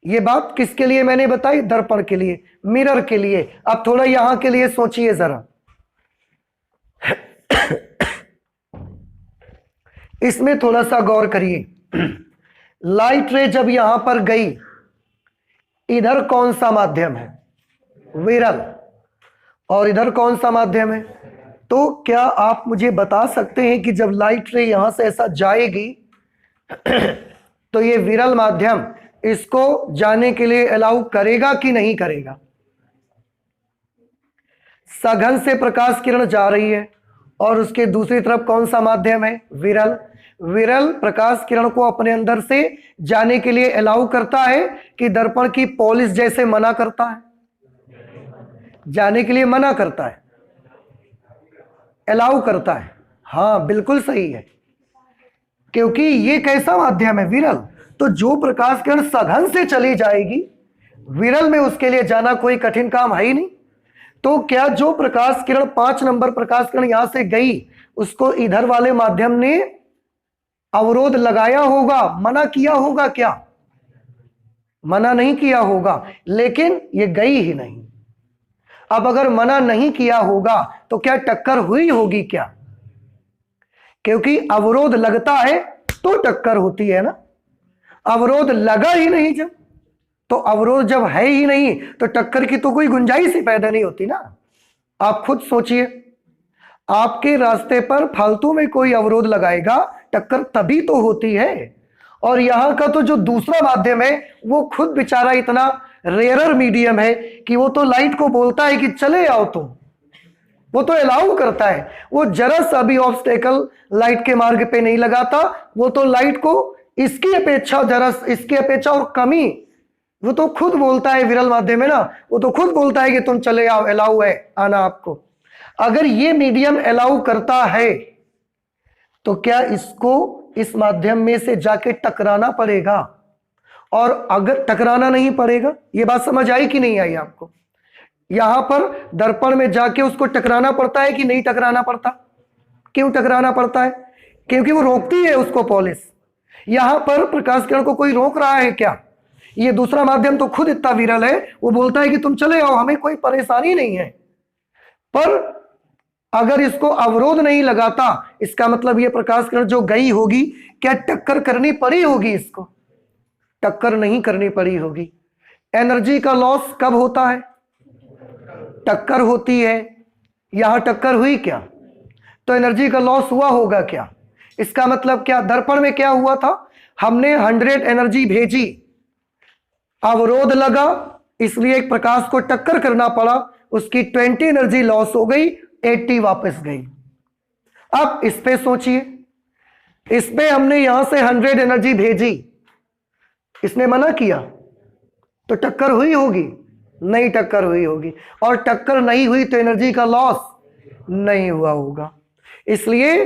ये बात किसके लिए मैंने बताई? दर्पण के लिए, मिरर के लिए। अब थोड़ा यहां के लिए सोचिए जरा। इसमें थोड़ा सा गौर करिए। लाइट रे जब यहां पर गई, इधर कौन सा माध्यम है? विरल। और इधर कौन सा माध्यम है? तो क्या आप मुझे बता सकते हैं कि जब लाइट रे यहां से ऐसा जाएगी तो ये विरल माध्यम इसको जाने के लिए अलाउ करेगा कि नहीं करेगा? सघन से प्रकाश किरण जा रही है और उसके दूसरी तरफ कौन सा माध्यम है? विरल। विरल प्रकाश किरण को अपने अंदर से जाने के लिए अलाउ करता है कि दर्पण की पॉलिश जैसे मना करता है? जाने के लिए मना करता है, अलाउ करता है। हाँ बिल्कुल सही है, क्योंकि ये कैसा माध्यम है? विरल। तो जो प्रकाश किरण सघन से चली जाएगी विरल में उसके लिए जाना कोई कठिन काम है ही नहीं। तो क्या जो प्रकाश किरण 5 नंबर प्रकाश किरण यहां से गई, उसको इधर वाले माध्यम ने अवरोध लगाया होगा, मना किया होगा क्या? मना नहीं किया होगा, लेकिन ये गई ही नहीं। अब अगर मना नहीं किया होगा तो क्या टक्कर हुई होगी क्या? क्योंकि अवरोध लगता है तो टक्कर होती है ना। अवरोध लगा ही नहीं जब, तो अवरोध जब है ही नहीं तो टक्कर की तो कोई गुंजाइश ही पैदा नहीं होती ना। आप खुद सोचिए, आपके रास्ते पर फालतू में कोई अवरोध लगाएगा, टक्कर तभी तो होती है। और यहां का तो जो दूसरा माध्यम है वो खुद बेचारा इतना रेयरर मीडियम है कि वो तो लाइट को बोलता है कि चले आओ तुम, वो तो अलाउ करता है। वो जरा सा भी ऑब्स्टेकल लाइट के मार्ग पे नहीं लगाता, वो तो लाइट को इसकी अपेक्षा जरा इसकी अपेक्षा और कमी वो तो खुद बोलता है। विरल माध्यम है ना, वो तो खुद बोलता है कि तुम चले आओ, अलाउ है आना आपको। अगर ये मीडियम अलाउ करता है तो क्या इसको इस माध्यम में से जाके टकराना पड़ेगा? और अगर टकराना नहीं पड़ेगा, ये बात समझ आई कि नहीं आई आपको? यहां पर दर्पण में जाके उसको टकराना पड़ता है कि नहीं टकराना पड़ता? क्यों टकराना पड़ता है? क्योंकि वो रोकती है उसको पॉलिश। यहां पर प्रकाश किरण को कोई रोक रहा है क्या? ये दूसरा माध्यम तो खुद इतना विरल है, वो बोलता है कि तुम चले आओ, हमें कोई परेशानी नहीं है। पर अगर इसको अवरोध नहीं लगाता, इसका मतलब ये प्रकाश किरण जो गई होगी, क्या टक्कर करनी पड़ी होगी? इसको टक्कर नहीं करनी पड़ी होगी। एनर्जी का लॉस कब होता है? टक्कर होती है। यहां टक्कर हुई क्या? तो एनर्जी का लॉस हुआ होगा क्या? इसका मतलब क्या? दर्पण में क्या हुआ था? हमने 100 एनर्जी भेजी, अवरोध लगा, इसलिए एक प्रकाश को टक्कर करना पड़ा, उसकी 20 एनर्जी लॉस हो गई, 80 वापस गई। अब इस पे सोचिए, इसमें हमने यहां से 100 एनर्जी भेजी, इसने मना किया तो टक्कर हुई होगी? नहीं टक्कर हुई होगी। और टक्कर नहीं हुई तो एनर्जी का लॉस नहीं हुआ होगा, इसलिए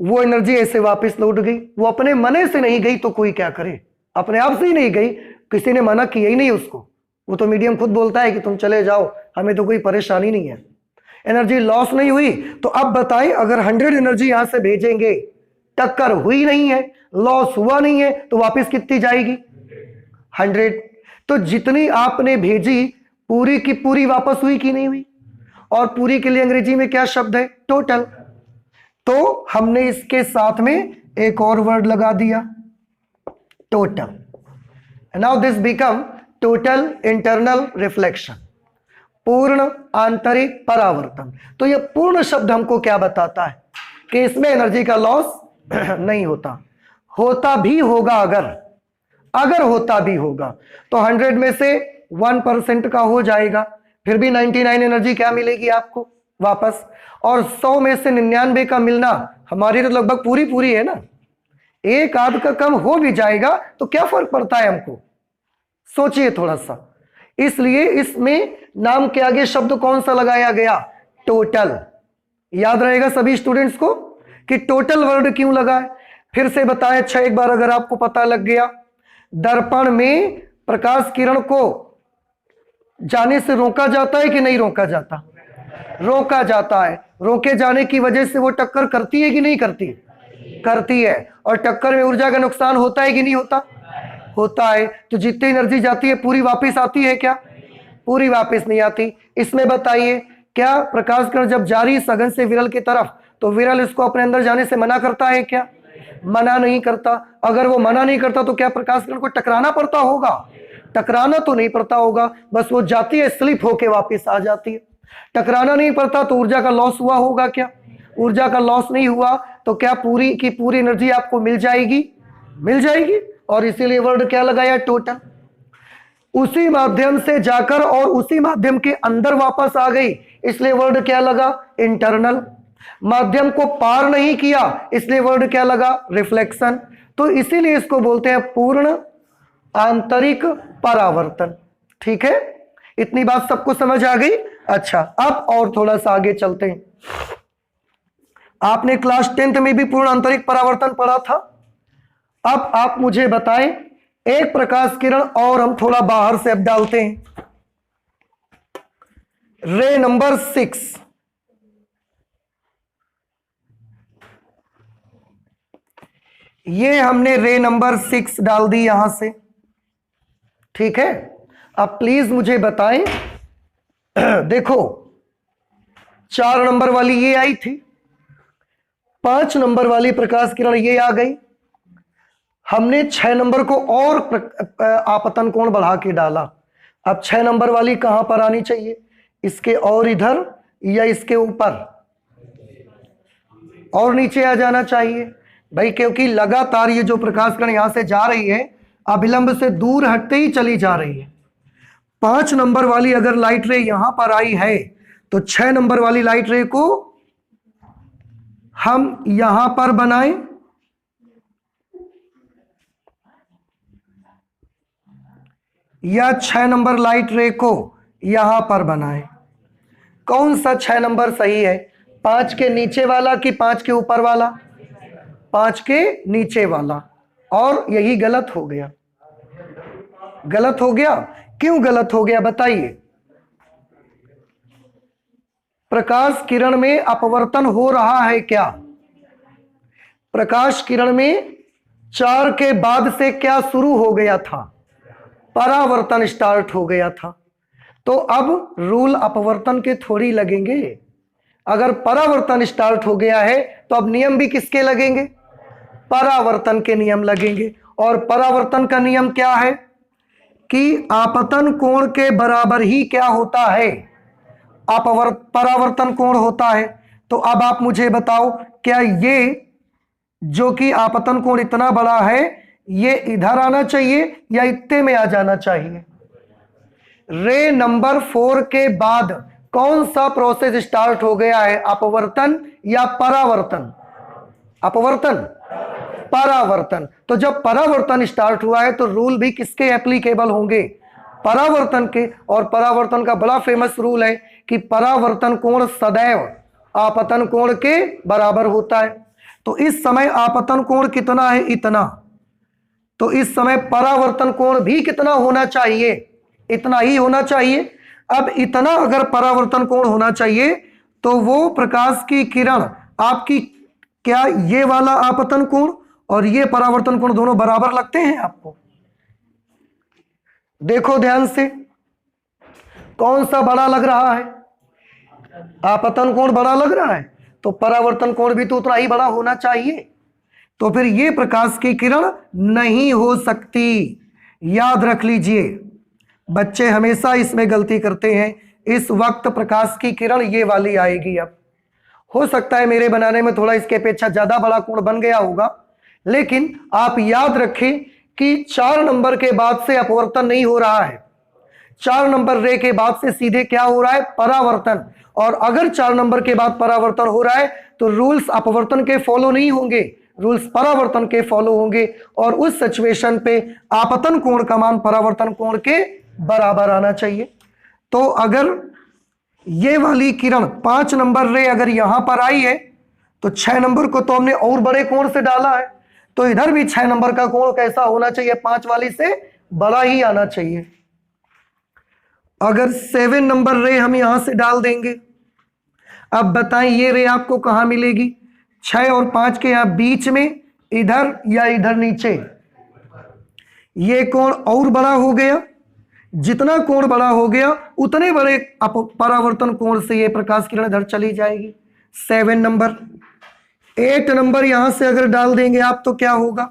वो एनर्जी ऐसे वापस लौट गई। वो अपने मने से नहीं गई तो कोई क्या करे, अपने आप से ही नहीं गई, किसी ने मना किया ही नहीं उसको। वो तो मीडियम खुद बोलता है कि तुम चले जाओ, हमें तो कोई परेशानी नहीं है। एनर्जी लॉस नहीं हुई। तो अब बताएं, अगर 100 एनर्जी यहां से भेजेंगे, टक्कर हुई नहीं है, लॉस हुआ नहीं है, तो वापस कितनी जाएगी? 100। तो जितनी आपने भेजी पूरी की पूरी वापस हुई कि नहीं हुई? और पूरी के लिए अंग्रेजी में क्या शब्द है? टोटल। तो हमने इसके साथ में एक और वर्ड लगा दिया, total. Now this become total internal reflection, पूर्ण आंतरिक परावर्तन। तो यह पूर्ण शब्द हमको क्या बताता है? कि इसमें एनर्जी का लॉस नहीं होता। होता भी होगा, अगर होता भी होगा तो 100 में से 1% का हो जाएगा, फिर भी 99 एनर्जी क्या मिलेगी आपको वापस। और 100 में से 99 का मिलना हमारी तो लगभग पूरी पूरी है ना। एक आध का कम हो भी जाएगा तो क्या फर्क पड़ता है हमको? सोचिए थोड़ा सा। इसलिए इसमें नाम के आगे शब्द कौन सा लगाया गया? टोटल। याद रहेगा सभी स्टूडेंट्स को कि टोटल वर्ड क्यों लगा है। फिर से बताएं, अच्छा एक बार अगर आपको पता लग गया, दर्पण में प्रकाश किरण को जाने से रोका जाता है कि नहीं रोका जाता? रोका जाता है। रोके जाने की वजह से वो टक्कर करती है कि नहीं करती? करती है। और टक्कर में ऊर्जा का नुकसान होता है कि नहीं होता? होता है। तो जितनी एनर्जी जाती है पूरी वापस आती है क्या? पूरी वापस नहीं आती। इसमें बताइए, क्या प्रकाश किरण जब जा रही सघन से विरल की तरफ, तो विरल इसको अपने अंदर जाने से मना करता है क्या? मना नहीं करता। अगर वो मना नहीं करता तो क्या प्रकाश किरण को टकराना पड़ता होगा? टकराना तो नहीं पड़ता होगा, बस वो जाती है, स्लिप होके वापस आ जाती है। टकराना नहीं पड़ता तो ऊर्जा का लॉस हुआ होगा क्या? ऊर्जा का लॉस नहीं हुआ तो क्या पूरी की पूरी एनर्जी आपको मिल जाएगी? मिल जाएगी। और इसीलिए वर्ड क्या लगाया? टोटल। उसी माध्यम से जाकर और उसी माध्यम के अंदर वापस आ गई, इसलिए वर्ड क्या लगा? इंटरनल। माध्यम को पार नहीं किया, इसलिए वर्ड क्या लगा? रिफ्लेक्शन। तो इसीलिए इसको बोलते हैं पूर्ण आंतरिक परावर्तन। ठीक है, इतनी बात सबको समझ आ गई? अच्छा, अब और थोड़ा सा आगे चलते हैं। आपने क्लास 10th में भी पूर्ण आंतरिक परावर्तन पढ़ा था। अब आप मुझे बताएं, एक प्रकाश किरण और हम थोड़ा बाहर से अब डालते हैं। रे नंबर 6, ये हमने रे नंबर 6 डाल दी यहां से, ठीक है। अब प्लीज मुझे बताएं, देखो 4 नंबर वाली ये आई थी, 5 नंबर वाली प्रकाश किरण ये आ गई, हमने 6 नंबर को और आपतन कोण बढ़ा के डाला। अब 6 नंबर वाली कहां पर आनी चाहिए, इसके और इधर या इसके ऊपर, और नीचे आ जाना चाहिए भाई, क्योंकि लगातार ये जो प्रकाश किरण यहां से जा रही है अभिलंब से दूर हटते ही चली जा रही है। 5 नंबर वाली अगर लाइट रे यहां पर आई है तो 6 नंबर वाली लाइट रे को हम यहां पर बनाएं, या 6 नंबर लाइट रे को यहां पर बनाएं। कौन सा 6 नंबर सही है, 5 के नीचे वाला कि 5 के ऊपर वाला? 5 के नीचे वाला, और यही गलत हो गया। गलत हो गया, क्यों गलत हो गया बताइए? प्रकाश किरण में अपवर्तन हो रहा है क्या? प्रकाश किरण में 4 के बाद से क्या शुरू हो गया था? परावर्तन स्टार्ट हो गया था। तो अब रूल अपवर्तन के थोड़ी लगेंगे, अगर परावर्तन स्टार्ट हो गया है तो अब नियम भी किसके लगेंगे? परावर्तन के नियम लगेंगे। और परावर्तन का नियम क्या है कि आपतन कोण के बराबर ही क्या होता है? परावर्तन कोण होता है। तो अब आप मुझे बताओ, क्या ये जो कि आपतन कोण इतना बड़ा है ये इधर आना चाहिए या इतने में आ जाना चाहिए? रे नंबर 4 के बाद कौन सा प्रोसेस स्टार्ट हो गया है, अपवर्तन या परावर्तन? अपवर्तन, परावर्तन। तो जब परावर्तन स्टार्ट हुआ है तो रूल भी किसके एप्लीकेबल होंगे? परावर्तन के। और परावर्तन का बड़ा फेमस रूल है कि परावर्तन कोण सदैव आपतन कोण के बराबर होता है। तो इस समय आपतन कोण कितना है? इतना। तो इस समय परावर्तन कोण भी कितना होना चाहिए? इतना ही होना चाहिए। अब इतना अगर परावर्तन कोण होना चाहिए तो वो प्रकाश की किरण आपकी, क्या ये वाला आपतन कोण और ये परावर्तन कोण दोनों बराबर लगते हैं आपको? देखो ध्यान से, कौन सा बड़ा लग रहा है? आपतन कोण बड़ा लग रहा है, तो परावर्तन कोण भी तो उतना ही बड़ा होना चाहिए। तो फिर ये प्रकाश की किरण नहीं हो सकती। याद रख लीजिए, बच्चे हमेशा इसमें गलती करते हैं। इस वक्त प्रकाश की किरण ये वाली आएगी। अब हो सकता है मेरे बनाने में थोड़ा इसके अपेक्षा ज्यादा बड़ा कोण बन गया होगा, लेकिन आप याद रखें कि 4 नंबर के बाद से अपवर्तन नहीं हो रहा है। 4 नंबर रे के बाद से सीधे क्या हो रहा है? परावर्तन। और अगर 4 नंबर के बाद परावर्तन हो रहा है तो रूल्स अपवर्तन के फॉलो नहीं होंगे, रूल्स परावर्तन के फॉलो होंगे। और उस सिचुएशन पे आपतन कोण का मान परावर्तन कोण के बराबर आना चाहिए। तो अगर ये वाली किरण 5 नंबर रे अगर यहां पर आई है तो 6 नंबर को तो हमने और बड़े कोण से डाला है, तो इधर भी 6 नंबर का कोण कैसा होना चाहिए? 5 वाली से बड़ा ही आना चाहिए। अगर 7 नंबर रे हम यहां से डाल देंगे, अब बताएं ये रे आपको कहां मिलेगी? 6 और 5 के यहां बीच में, इधर या इधर नीचे? ये कोण और बड़ा हो गया। जितना कोण बड़ा हो गया उतने बड़े परावर्तन कोण से ये प्रकाश किरण इधर चली जाएगी। 7 नंबर। 8 नंबर यहां से अगर डाल देंगे आप तो क्या होगा?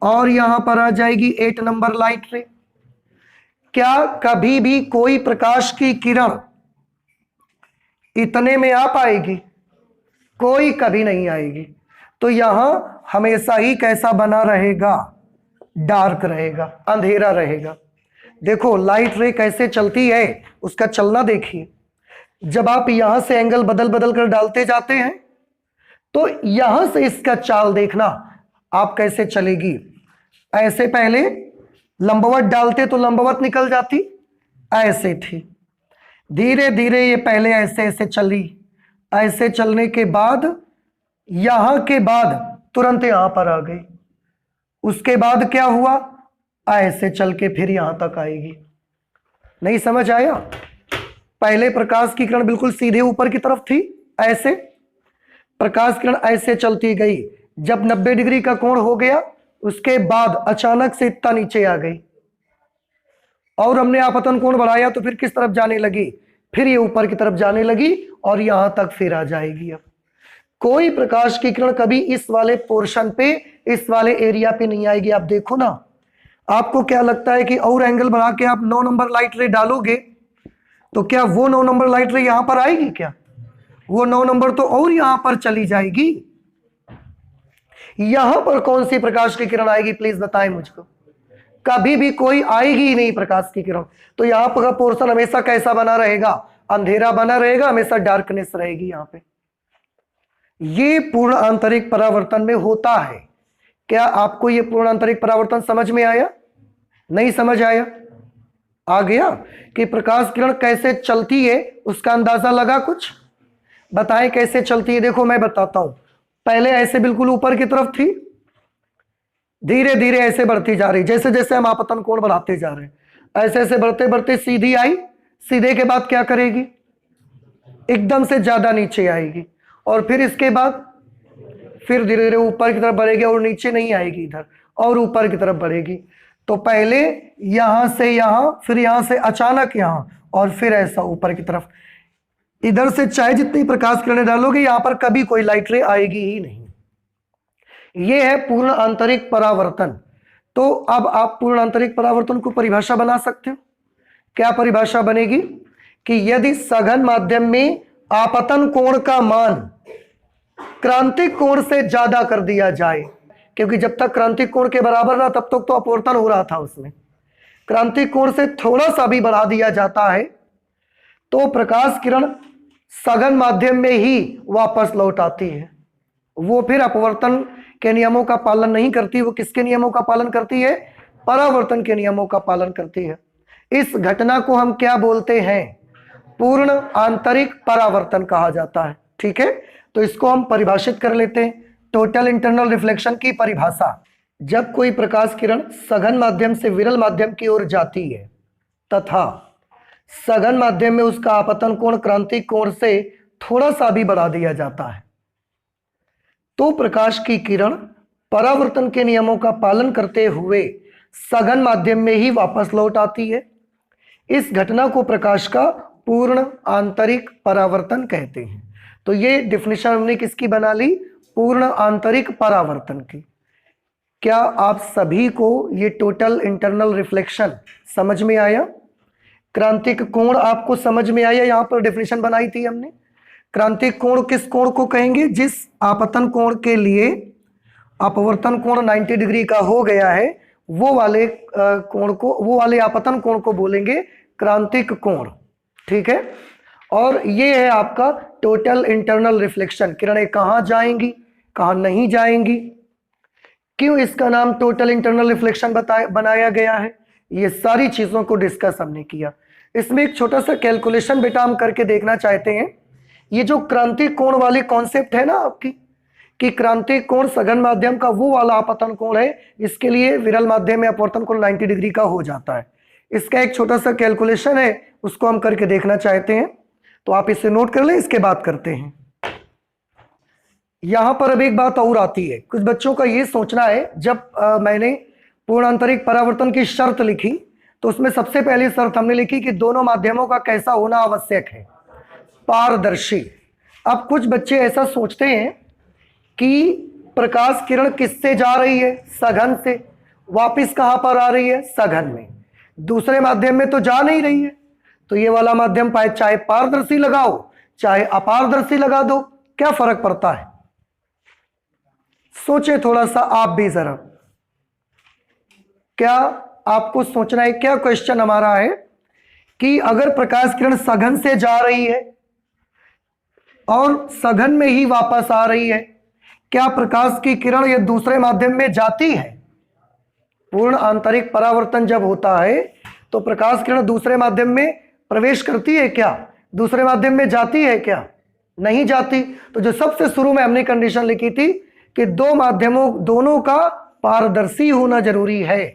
और यहां पर आ जाएगी 8 नंबर लाइट रे। क्या कभी भी कोई प्रकाश की किरण इतने में आ पाएगी? कोई कभी नहीं आएगी। तो यहां हमेशा ही कैसा बना रहेगा? डार्क रहेगा, अंधेरा रहेगा। देखो लाइट रे कैसे चलती है, उसका चलना देखिए। जब आप यहां से एंगल बदल बदल कर डालते जाते हैं तो यहां से इसका चाल देखना आप कैसे चलेगी। ऐसे पहले लंबवत डालते तो लंबवत निकल जाती, ऐसे थी। धीरे धीरे ये पहले ऐसे ऐसे चली, ऐसे चलने के बाद यहां के बाद तुरंत यहां पर आ गई। उसके बाद क्या हुआ? ऐसे चल के फिर यहां तक आएगी। नहीं समझ आया? पहले प्रकाश की किरण बिल्कुल सीधे ऊपर की तरफ थी, ऐसे प्रकाश किरण ऐसे चलती गई, जब 90 डिग्री का कोण हो गया उसके बाद अचानक से इतना नीचे आ गई और हमने आपतन कोण बढ़ाया तो फिर किस तरफ जाने लगी, फिर ये ऊपर की तरफ जाने लगी और यहां तक फिर आ जाएगी। अब कोई प्रकाश की किरण कभी इस वाले पोर्शन पे, इस वाले एरिया पे नहीं आएगी। आप देखो ना, आपको क्या लगता है कि और एंगल बढ़ा के आप 9 नंबर लाइट रे डालोगे तो क्या वो 9 नंबर लाइट रे यहां पर आएगी? क्या वो 9 नंबर तो और यहां पर चली जाएगी। यहां पर कौन सी प्रकाश की किरण आएगी प्लीज बताएं मुझको। कभी भी कोई आएगी ही नहीं प्रकाश की किरण। तो यहां पर का पोर्शन हमेशा कैसा बना रहेगा? अंधेरा बना रहेगा, हमेशा डार्कनेस रहेगी यहां पे। ये पूर्ण आंतरिक परावर्तन में होता है। क्या आपको ये पूर्ण आंतरिक परावर्तन समझ में आया? नहीं समझ आया? आ गया कि प्रकाश किरण कैसे चलती है उसका अंदाजा लगा? कुछ बताएं कैसे चलती है। देखो मैं बताता हूं। पहले ऐसे बिल्कुल ऊपर की तरफ थी, धीरे धीरे ऐसे बढ़ती जा रही, जैसे जैसे हम आपतन कोण बढ़ाते जा रहे हैं ऐसे ऐसे बढ़ते बढ़ते सीधी आई। सीधे के बाद क्या करेगी? एकदम से ज्यादा नीचे आएगी और फिर इसके बाद फिर धीरे धीरे ऊपर की तरफ बढ़ेगी और नीचे नहीं आएगी इधर, और ऊपर की तरफ बढ़ेगी। तो पहले यहां से यहां, फिर यहां से अचानक यहां, और फिर ऐसा ऊपर की तरफ। इधर से चाहे जितनी प्रकाश किरणें डालोगे यहां पर कभी कोई लाइट रे आएगी ही नहीं। यह है पूर्ण आंतरिक परावर्तन। तो अब आप पूर्ण आंतरिक परावर्तन को परिभाषा बना सकते हो। क्या परिभाषा बनेगी? कि यदि सघन माध्यम में आपतन कोण का मान क्रांतिक कोण से ज्यादा कर दिया जाए, क्योंकि जब तक क्रांतिक कोण के बराबर रहा तब तक तो अपवर्तन हो रहा था उसमें, क्रांतिक कोण से थोड़ा सा भी बढ़ा दिया जाता है तो प्रकाश किरण सघन माध्यम में ही वापस लौट आती है। वो फिर अपवर्तन के नियमों का पालन नहीं करती। वो किसके नियमों का पालन करती है? परावर्तन के नियमों का पालन करती है। इस घटना को हम क्या बोलते हैं? पूर्ण आंतरिक परावर्तन कहा जाता है। ठीक है, तो इसको हम परिभाषित कर लेते हैं। टोटल इंटरनल रिफ्लेक्शन की परिभाषा: जब कोई प्रकाश किरण सघन माध्यम से विरल माध्यम की ओर जाती है तथा सघन माध्यम में उसका आपतन कोण क्रांतिक कोण से थोड़ा सा भी बढ़ा दिया जाता है तो प्रकाश की किरण परावर्तन के नियमों का पालन करते हुए सघन माध्यम में ही वापस लौट आती है। इस घटना को प्रकाश का पूर्ण आंतरिक परावर्तन कहते हैं। तो ये डिफिनेशन हमने किसकी बना ली? पूर्ण आंतरिक परावर्तन की। क्या आप सभी को ये टोटल इंटरनल रिफ्लेक्शन समझ में आया? क्रांतिक कोण आपको समझ में आया? यहां पर डेफिनेशन बनाई थी हमने। क्रांतिक कोण किस कोण को कहेंगे? जिस आपतन कोण के लिए अपवर्तन कोण 90 डिग्री का हो गया है वो वाले कोण को, वो वाले आपतन कोण को बोलेंगे क्रांतिक कोण। ठीक है, और ये है आपका टोटल इंटरनल रिफ्लेक्शन। किरणें कहां जाएंगी, कहां नहीं जाएंगी, क्यों इसका नाम टोटल इंटरनल रिफ्लेक्शन बनाया गया है, ये सारी चीजों को डिस्कस हमने किया। इसमें एक छोटा सा कैलकुलेशन बेटा हम करके देखना चाहते हैं। ये जो क्रांतिक कोण वाली कॉन्सेप्ट है ना आपकी, कि क्रांतिक कोण सघन माध्यम का वो वाला आपतन कोण है, इसके लिए विरल माध्यम में अपवर्तन कोण 90 डिग्री का हो जाता है। इसका एक छोटा सा कैलकुलेशन है, उसको हम करके देखना चाहते हैं। तो आप इसे नोट कर लें, इसके बाद करते हैं। यहां पर अब एक बात और आती है। कुछ बच्चों का ये सोचना है, जब मैंने पूर्ण आंतरिक परावर्तन की शर्त लिखी तो उसमें सबसे पहली शर्त हमने लिखी कि दोनों माध्यमों का कैसा होना आवश्यक है? पारदर्शी। अब कुछ बच्चे ऐसा सोचते हैं कि प्रकाश किरण किससे जा रही है? सघन से। वापिस कहां पर आ रही है? सघन में। दूसरे माध्यम में तो जा नहीं रही है, तो ये वाला माध्यम चाहे पारदर्शी लगाओ चाहे अपारदर्शी लगा दो, क्या फर्क पड़ता है? सोचे थोड़ा सा आप भी जरा। क्या आपको सोचना है? क्या क्वेश्चन हमारा है कि अगर प्रकाश किरण सघन से जा रही है और सघन में ही वापस आ रही है, क्या प्रकाश की किरण ये दूसरे माध्यम में जाती है? पूर्ण आंतरिक परावर्तन जब होता है तो प्रकाश किरण दूसरे माध्यम में प्रवेश करती है क्या? दूसरे माध्यम में जाती है क्या? नहीं जाती। तो जो सबसे शुरू में हमने कंडीशन लिखी थी कि दो माध्यमों दोनों का पारदर्शी होना जरूरी है,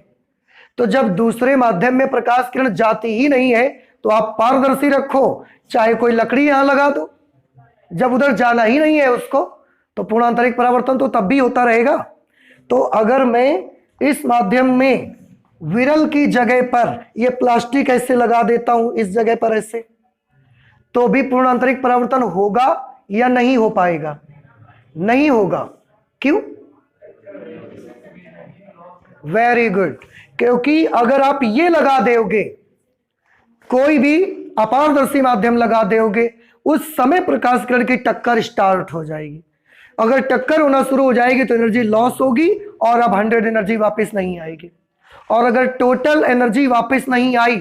तो जब दूसरे माध्यम में प्रकाश किरण जाती ही नहीं है तो आप पारदर्शी रखो, चाहे कोई लकड़ी यहां लगा दो, जब उधर जाना ही नहीं है उसको तो पूर्ण आंतरिक परावर्तन तो तब भी होता रहेगा। तो अगर मैं इस माध्यम में विरल की जगह पर ये प्लास्टिक ऐसे लगा देता हूं, इस जगह पर ऐसे, तो भी पूर्ण आंतरिक परावर्तन होगा या नहीं हो पाएगा? नहीं होगा। क्यों? वेरी गुड, क्योंकि अगर आप ये लगा दोगे, कोई भी अपारदर्शी माध्यम लगा दोगे, उस समय प्रकाश किरण की टक्कर स्टार्ट हो जाएगी। अगर टक्कर होना शुरू हो जाएगी तो एनर्जी लॉस होगी और अब 100 एनर्जी वापस नहीं आएगी। और अगर टोटल एनर्जी वापस नहीं आई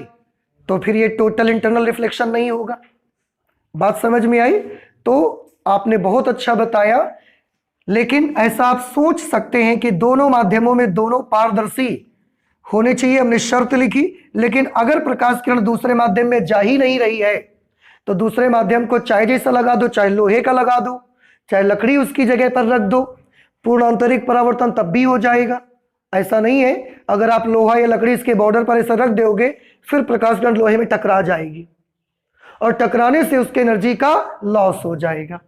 तो फिर ये टोटल इंटरनल रिफ्लेक्शन नहीं होगा। बात समझ में आई? तो आपने बहुत अच्छा बताया, लेकिन ऐसा आप सोच सकते हैं कि दोनों माध्यमों में दोनों पारदर्शी होने चाहिए, हमने शर्त लिखी। लेकिन अगर प्रकाश किरण दूसरे माध्यम में जा ही नहीं रही है तो दूसरे माध्यम को चाहे जैसा लगा दो, चाहे लोहे का लगा दो, चाहे लकड़ी उसकी जगह पर रख दो, पूर्ण आंतरिक परावर्तन तब भी हो जाएगा। ऐसा नहीं है अगर आप लोहा या लकड़ी इसके बॉर्डर पर ऐसा रख दोगे फिर प्रकाश किरण लोहे में टकरा जाएगी और टकराने से उसके एनर्जी का लॉस हो जाएगा।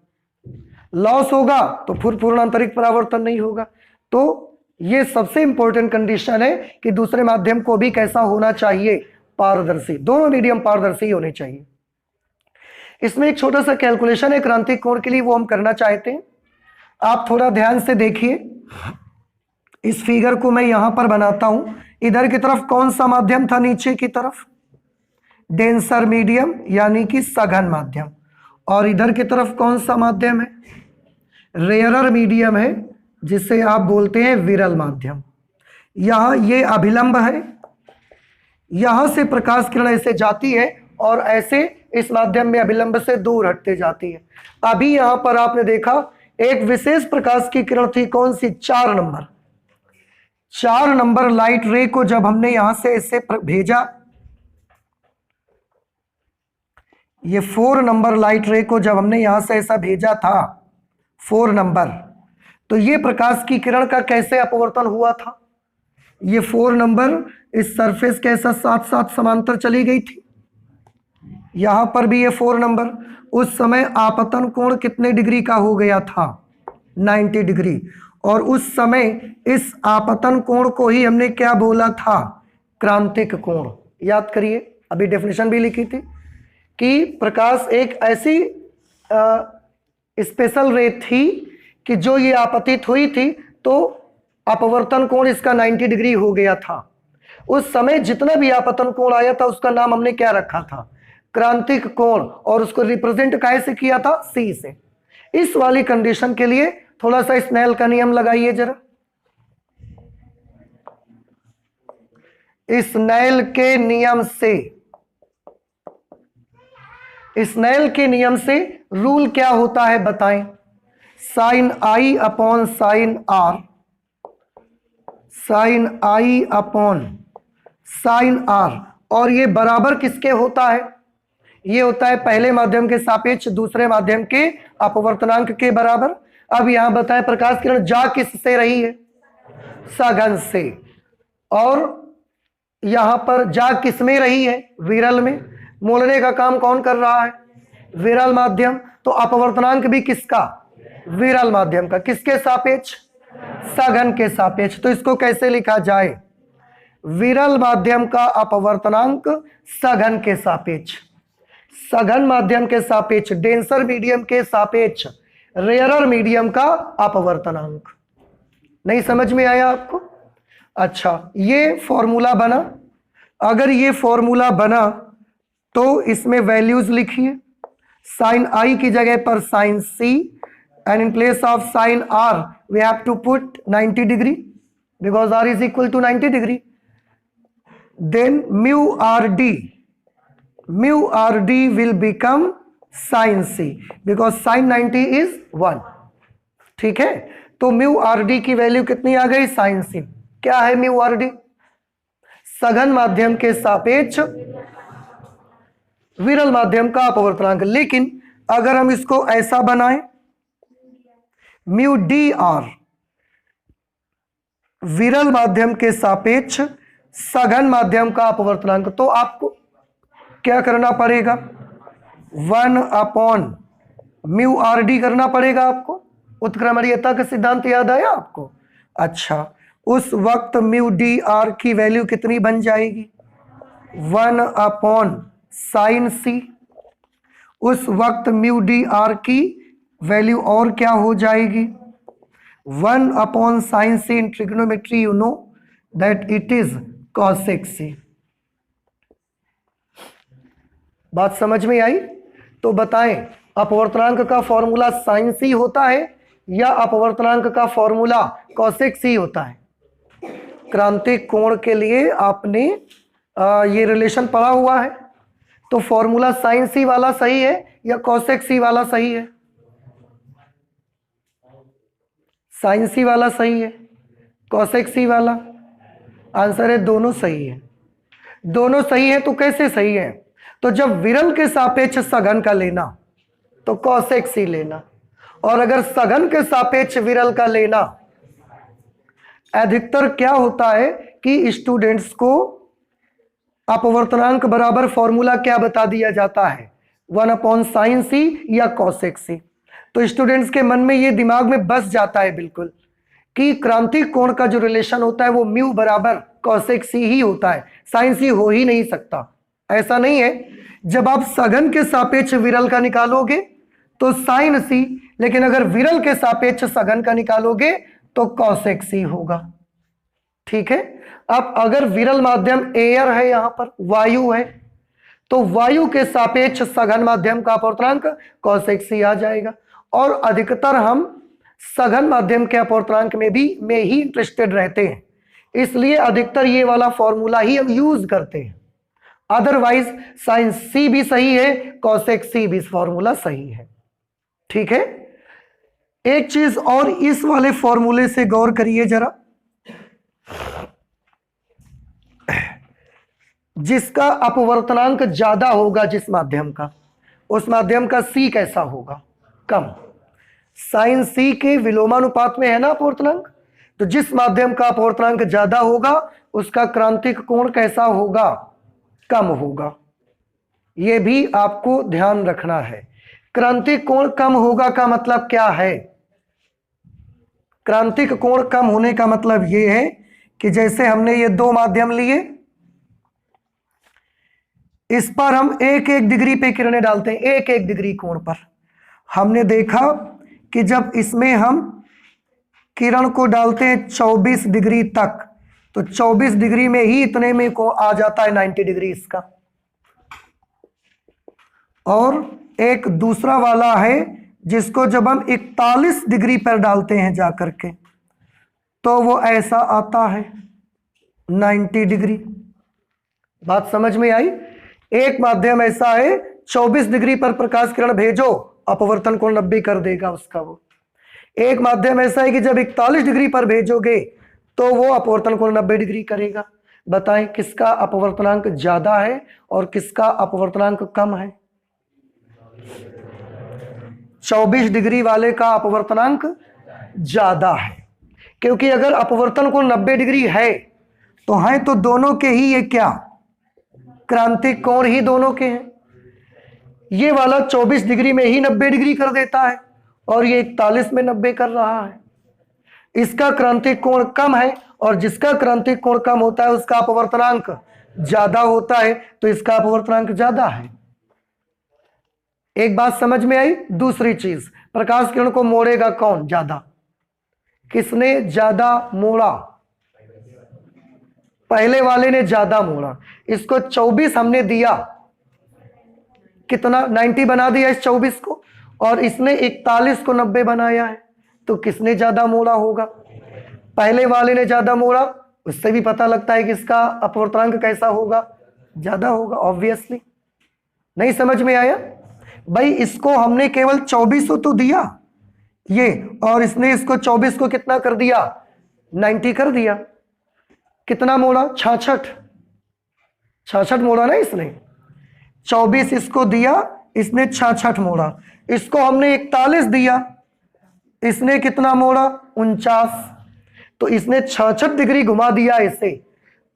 लॉस होगा तो फिर पूर्ण आंतरिक परावर्तन नहीं होगा। तो ये सबसे इंपॉर्टेंट कंडीशन है कि दूसरे माध्यम को भी कैसा होना चाहिए? पारदर्शी। दोनों मीडियम पारदर्शी होने चाहिए। इसमें एक छोटा सा कैलकुलेशन है क्रांतिक कोण के लिए, वो हम करना चाहते हैं। आप थोड़ा ध्यान से देखिए, इस फिगर को मैं यहां पर बनाता हूं। इधर की तरफ कौन सा माध्यम था? नीचे की तरफ डेंसर मीडियम यानी कि सघन माध्यम, और इधर की तरफ कौन सा माध्यम है? रेयरर मीडियम है, जिसे आप बोलते हैं विरल माध्यम। यहां ये अभिलंब है, यहां से प्रकाश किरण ऐसे जाती है और ऐसे इस माध्यम में अभिलंब से दूर हटते जाती है। अभी यहां पर आपने देखा एक विशेष प्रकाश की किरण थी, कौन सी? 4 नंबर। 4 नंबर लाइट रे को जब हमने यहां से ऐसे भेजा, ये 4 नंबर लाइट रे को जब हमने यहां से ऐसा भेजा था 4 नंबर, तो ये प्रकाश की किरण का कैसे अपवर्तन हुआ था? ये 4 नंबर इस सरफेस के ऐसा साथ साथ समांतर चली गई थी। यहां पर भी ये 4 नंबर, उस समय आपतन कोण कितने डिग्री का हो गया था? 90 डिग्री। और उस समय इस आपतन कोण को ही हमने क्या बोला था? क्रांतिक कोण। याद करिए, अभी डेफिनेशन भी लिखी थी कि प्रकाश एक ऐसी स्पेशल रे थी कि जो ये आपतित हुई थी तो अपवर्तन कोण इसका 90 डिग्री हो गया था। उस समय जितना भी आपतन कोण आया था उसका नाम हमने क्या रखा था? क्रांतिक कोण। और उसको रिप्रेजेंट कैसे किया था? सी से। इस वाली कंडीशन के लिए थोड़ा सा स्नेल का नियम लगाइए जरा। स्नेल के नियम से, स्नेल के नियम से रूल क्या होता है बताएं? Sine i upon sine r, sine i upon sine r, और ये बराबर किसके होता है? ये होता है पहले माध्यम के सापेक्ष दूसरे माध्यम के अपवर्तनांक के बराबर। अब यहां बताएं प्रकाश किरण जा किससे रही है? सघन से। और यहां पर जा किस में रही है? विरल में। मोड़ने का काम कौन कर रहा है? विरल माध्यम। तो अपवर्तनांक भी किसका? विरल माध्यम का। किसके सापेक्ष? सघन के सापेक्ष। तो इसको कैसे लिखा जाए? विरल माध्यम का अपवर्तनांक सघन के सापेक्ष, सघन माध्यम के सापेक्ष डेंसर मीडियम के सापेक्ष रेयरर मीडियम का अपवर्तनांक। नहीं समझ में आया आपको? अच्छा, ये फॉर्मूला बना। अगर ये फॉर्मूला बना तो इसमें वैल्यूज लिखिए। साइन आई की जगह पर sine c, and in place of sine r we have to put 90 degree because r is equal to 90 degree. Then mu r d will become sine c because sine 90 is 1। ठीक है, तो म्यू आर डी की वैल्यू कितनी आ गई? Sine c. क्या है म्यू आर डी? सघन माध्यम के सापेक्ष विरल माध्यम का अपवर्तनांक। लेकिन अगर हम इसको ऐसा बनाएं, म्यू डी आर विरल माध्यम के सापेक्ष सघन माध्यम का अपवर्तनांक, तो आपको क्या करना पड़ेगा, 1/μRD करना पड़ेगा आपको। उत्क्रमणीयता का सिद्धांत याद आया आपको? अच्छा, उस वक्त μdr की वैल्यू कितनी बन जाएगी, 1/sin c। उस वक्त μdr की वैल्यू और क्या हो जाएगी, 1/sin c in trigonometry you know that it is cosec c। बात समझ में आई? तो बताएं, अपवर्तनांक का फॉर्मूला sin c होता है या अपवर्तनांक का फॉर्मूला cosec c होता है? क्रांतिक कोण के लिए आपने ये रिलेशन पढ़ा हुआ है, तो फॉर्मूला sin c वाला सही है या cosec c वाला सही है? sin c वाला सही है, cosec c वाला? आंसर है दोनों सही है। दोनों सही है तो कैसे सही है, तो जब विरल के सापेक्ष सघन का लेना तो cosec c लेना, और अगर सघन के सापेक्ष विरल का लेना, अधिकतर क्या होता है कि स्टूडेंट्स को अपवर्तनांक बराबर फॉर्मूला क्या बता दिया जाता है, 1/sin c या cosec c। तो स्टूडेंट्स के मन में ये दिमाग में बस जाता है बिल्कुल कि क्रांतिक कोण का जो रिलेशन होता है वो म्यू बराबर cosec c ही होता है, sin c हो ही नहीं सकता। ऐसा नहीं है, जब आप सघन के सापेक्ष विरल का निकालोगे तो sin c, लेकिन अगर विरल के सापेक्ष सघन का निकालोगे तो cosec c होगा। ठीक है, अब अगर विरल माध्यम एयर है, यहां पर वायु है, तो वायु के सापेक्ष सघन माध्यम का अपवर्तनांक cosec c आ जाएगा। और अधिकतर हम सघन माध्यम के अपवर्तनांक में ही इंटरेस्टेड रहते हैं, इसलिए अधिकतर ये वाला फॉर्मूला ही हम यूज करते हैं। अदरवाइज sin c भी सही है, cosec c भी फॉर्मूला सही है। ठीक है, एक चीज और इस वाले फॉर्मूले से गौर करिए जरा, जिसका अपवर्तनांक ज्यादा होगा जिस माध्यम का, उस माध्यम का c कैसा होगा, कम। sin c के विलोमानुपात में है ना अपवर्तनांक, तो जिस माध्यम का अपवर्तनांक ज्यादा होगा उसका क्रांतिक कोण कैसा होगा, कम होगा। यह भी आपको ध्यान रखना है। क्रांतिक कोण कम होगा का मतलब क्या है, क्रांतिक कोण कम होने का मतलब यह है कि जैसे हमने ये दो माध्यम लिए, इस पर हम 1-1 डिग्री पे किरणें डालते हैं, 1-1 डिग्री कोण पर। हमने देखा कि जब इसमें हम किरण को डालते हैं 24 डिग्री तक, तो 24 डिग्री में ही इतने में को आ जाता है 90 डिग्री इसका। और एक दूसरा वाला है जिसको जब हम 41 डिग्री पर डालते हैं जाकर के, तो वो ऐसा आता है 90 डिग्री। बात समझ में आई? एक माध्यम ऐसा है 24 डिग्री पर प्रकाश किरण भेजो, अपवर्तन कोण 90 कर देगा उसका वो। एक माध्यम ऐसा है कि जब 41 डिग्री पर भेजोगे तो वो अपवर्तन कोण 90 डिग्री करेगा। बताएं किसका अपवर्तनांक ज्यादा है और किसका अपवर्तनांक कम है? 24 डिग्री वाले का अपवर्तनांक ज्यादा है, क्योंकि अगर अपवर्तन कोण 90 डिग्री है तो दोनों के ही ये क्या, क्रांतिक कोण ही दोनों के हैं। ये वाला 24 डिग्री में ही 90 डिग्री कर देता है और ये 41 में 90 कर रहा है। इसका क्रांतिक कोण कम है और जिसका क्रांतिक कोण कम होता है उसका अपवर्तनांक ज्यादा होता है, तो इसका अपवर्तनांक ज्यादा है। एक बात समझ में आई? दूसरी चीज, प्रकाश किरण को मोड़ेगा कौन ज्यादा? किसने ज्यादा मोड़ा? पहले वाले ने ज्यादा मोड़ा। इसको 24 हमने दिया, कितना 90 बना दिया इस 24 को, और इसने 41 को 90 बनाया है, तो किसने ज्यादा मोड़ा होगा? पहले वाले ने ज्यादा मोड़ा। उससे भी पता लगता है कि इसका अपवर्तनांक कैसा होगा, ज्यादा होगा ऑब्वियसली। नहीं समझ में आया भाई? इसको हमने केवल 24 तो दिया ये, और इसने इसको 24 को कितना कर दिया, 90 कर दिया। कितना मोड़ा? 66 मोड़ा ना इसने। 24 इसको दिया, इसने 66 मोड़ा। इसको हमने 41 दिया, इसने कितना मोड़ा, 49। तो इसने 66 डिग्री घुमा दिया इसे,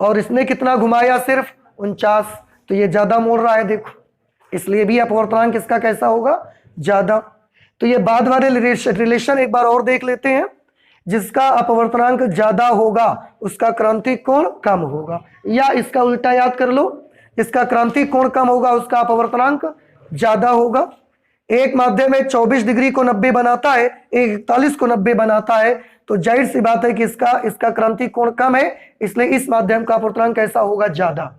और इसने कितना घुमाया, सिर्फ 49। तो ये ज्यादा मोड़ रहा है देखो, इसलिए भी अपवर्तनांक इसका कैसा होगा, ज्यादा। तो ये बाद वाले रिलेशन एक बार और देख लेते हैं। जिसका अपवर्तनांक ज्यादा होगा उसका क्रांतिक कोण कम होगा, या इसका उल्टा याद कर लो, इसका क्रांतिक कोण कम होगा उसका अपवर्तनांक ज्यादा होगा। एक माध्यम में 24 डिग्री को 90 बनाता है, एक 41 को 90 बनाता है, तो जाहिर सी बात है कि इसका क्रांतिक कोण कम है, इसलिए इस माध्यम का अपवर्तनांक कैसा होगा, ज्यादा,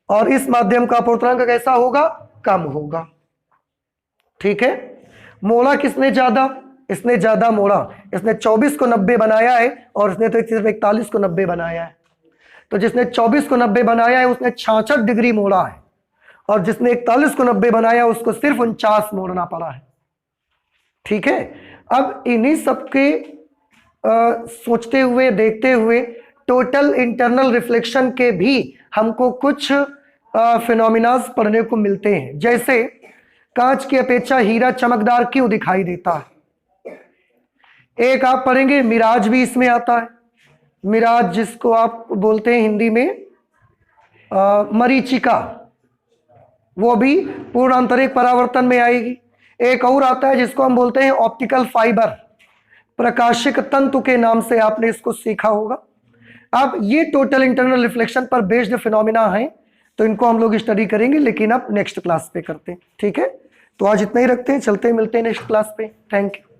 और इस माध्यम का अपवर्तनांक कैसा होगा, कम होगा। ठीक है। मोड़ा किसने ज्यादा, इसने ज्यादा मोड़ा, इसने 24 को 90 बनाया है और इसने तो सिर्फ 41 को 90 बनाया है। तो जिसने 24 को 90 बनाया है उसने 66 डिग्री मोड़ा है, और जिसने 41 को 90 बनाया उसको सिर्फ 49 मोड़ना पड़ा है। ठीक है। अब इन्हीं सबके सोचते हुए देखते हुए टोटल इंटरनल रिफ्लेक्शन के भी हमको कुछ फिनोमिनास पढ़ने को मिलते हैं। जैसे कांच की अपेक्षा हीरा चमकदार क्यों दिखाई देता है। एक आप पढ़ेंगे मिराज भी इसमें आता है, मिराज जिसको आप बोलते हैं हिंदी में मरीचिका, वो भी पूर्ण आंतरिक परावर्तन में आएगी। एक और आता है जिसको हम बोलते हैं ऑप्टिकल फाइबर, प्रकाशिक तंतु के नाम से आपने इसको सीखा होगा। अब ये टोटल इंटरनल रिफ्लेक्शन पर बेस्ड फिनोमिना है, तो इनको हम लोग स्टडी करेंगे, लेकिन अब नेक्स्ट क्लास पे करते हैं। ठीक है, तो आज इतना ही रखते हैं, चलते हैं, मिलते हैं नेक्स्ट क्लास पे। Thank you.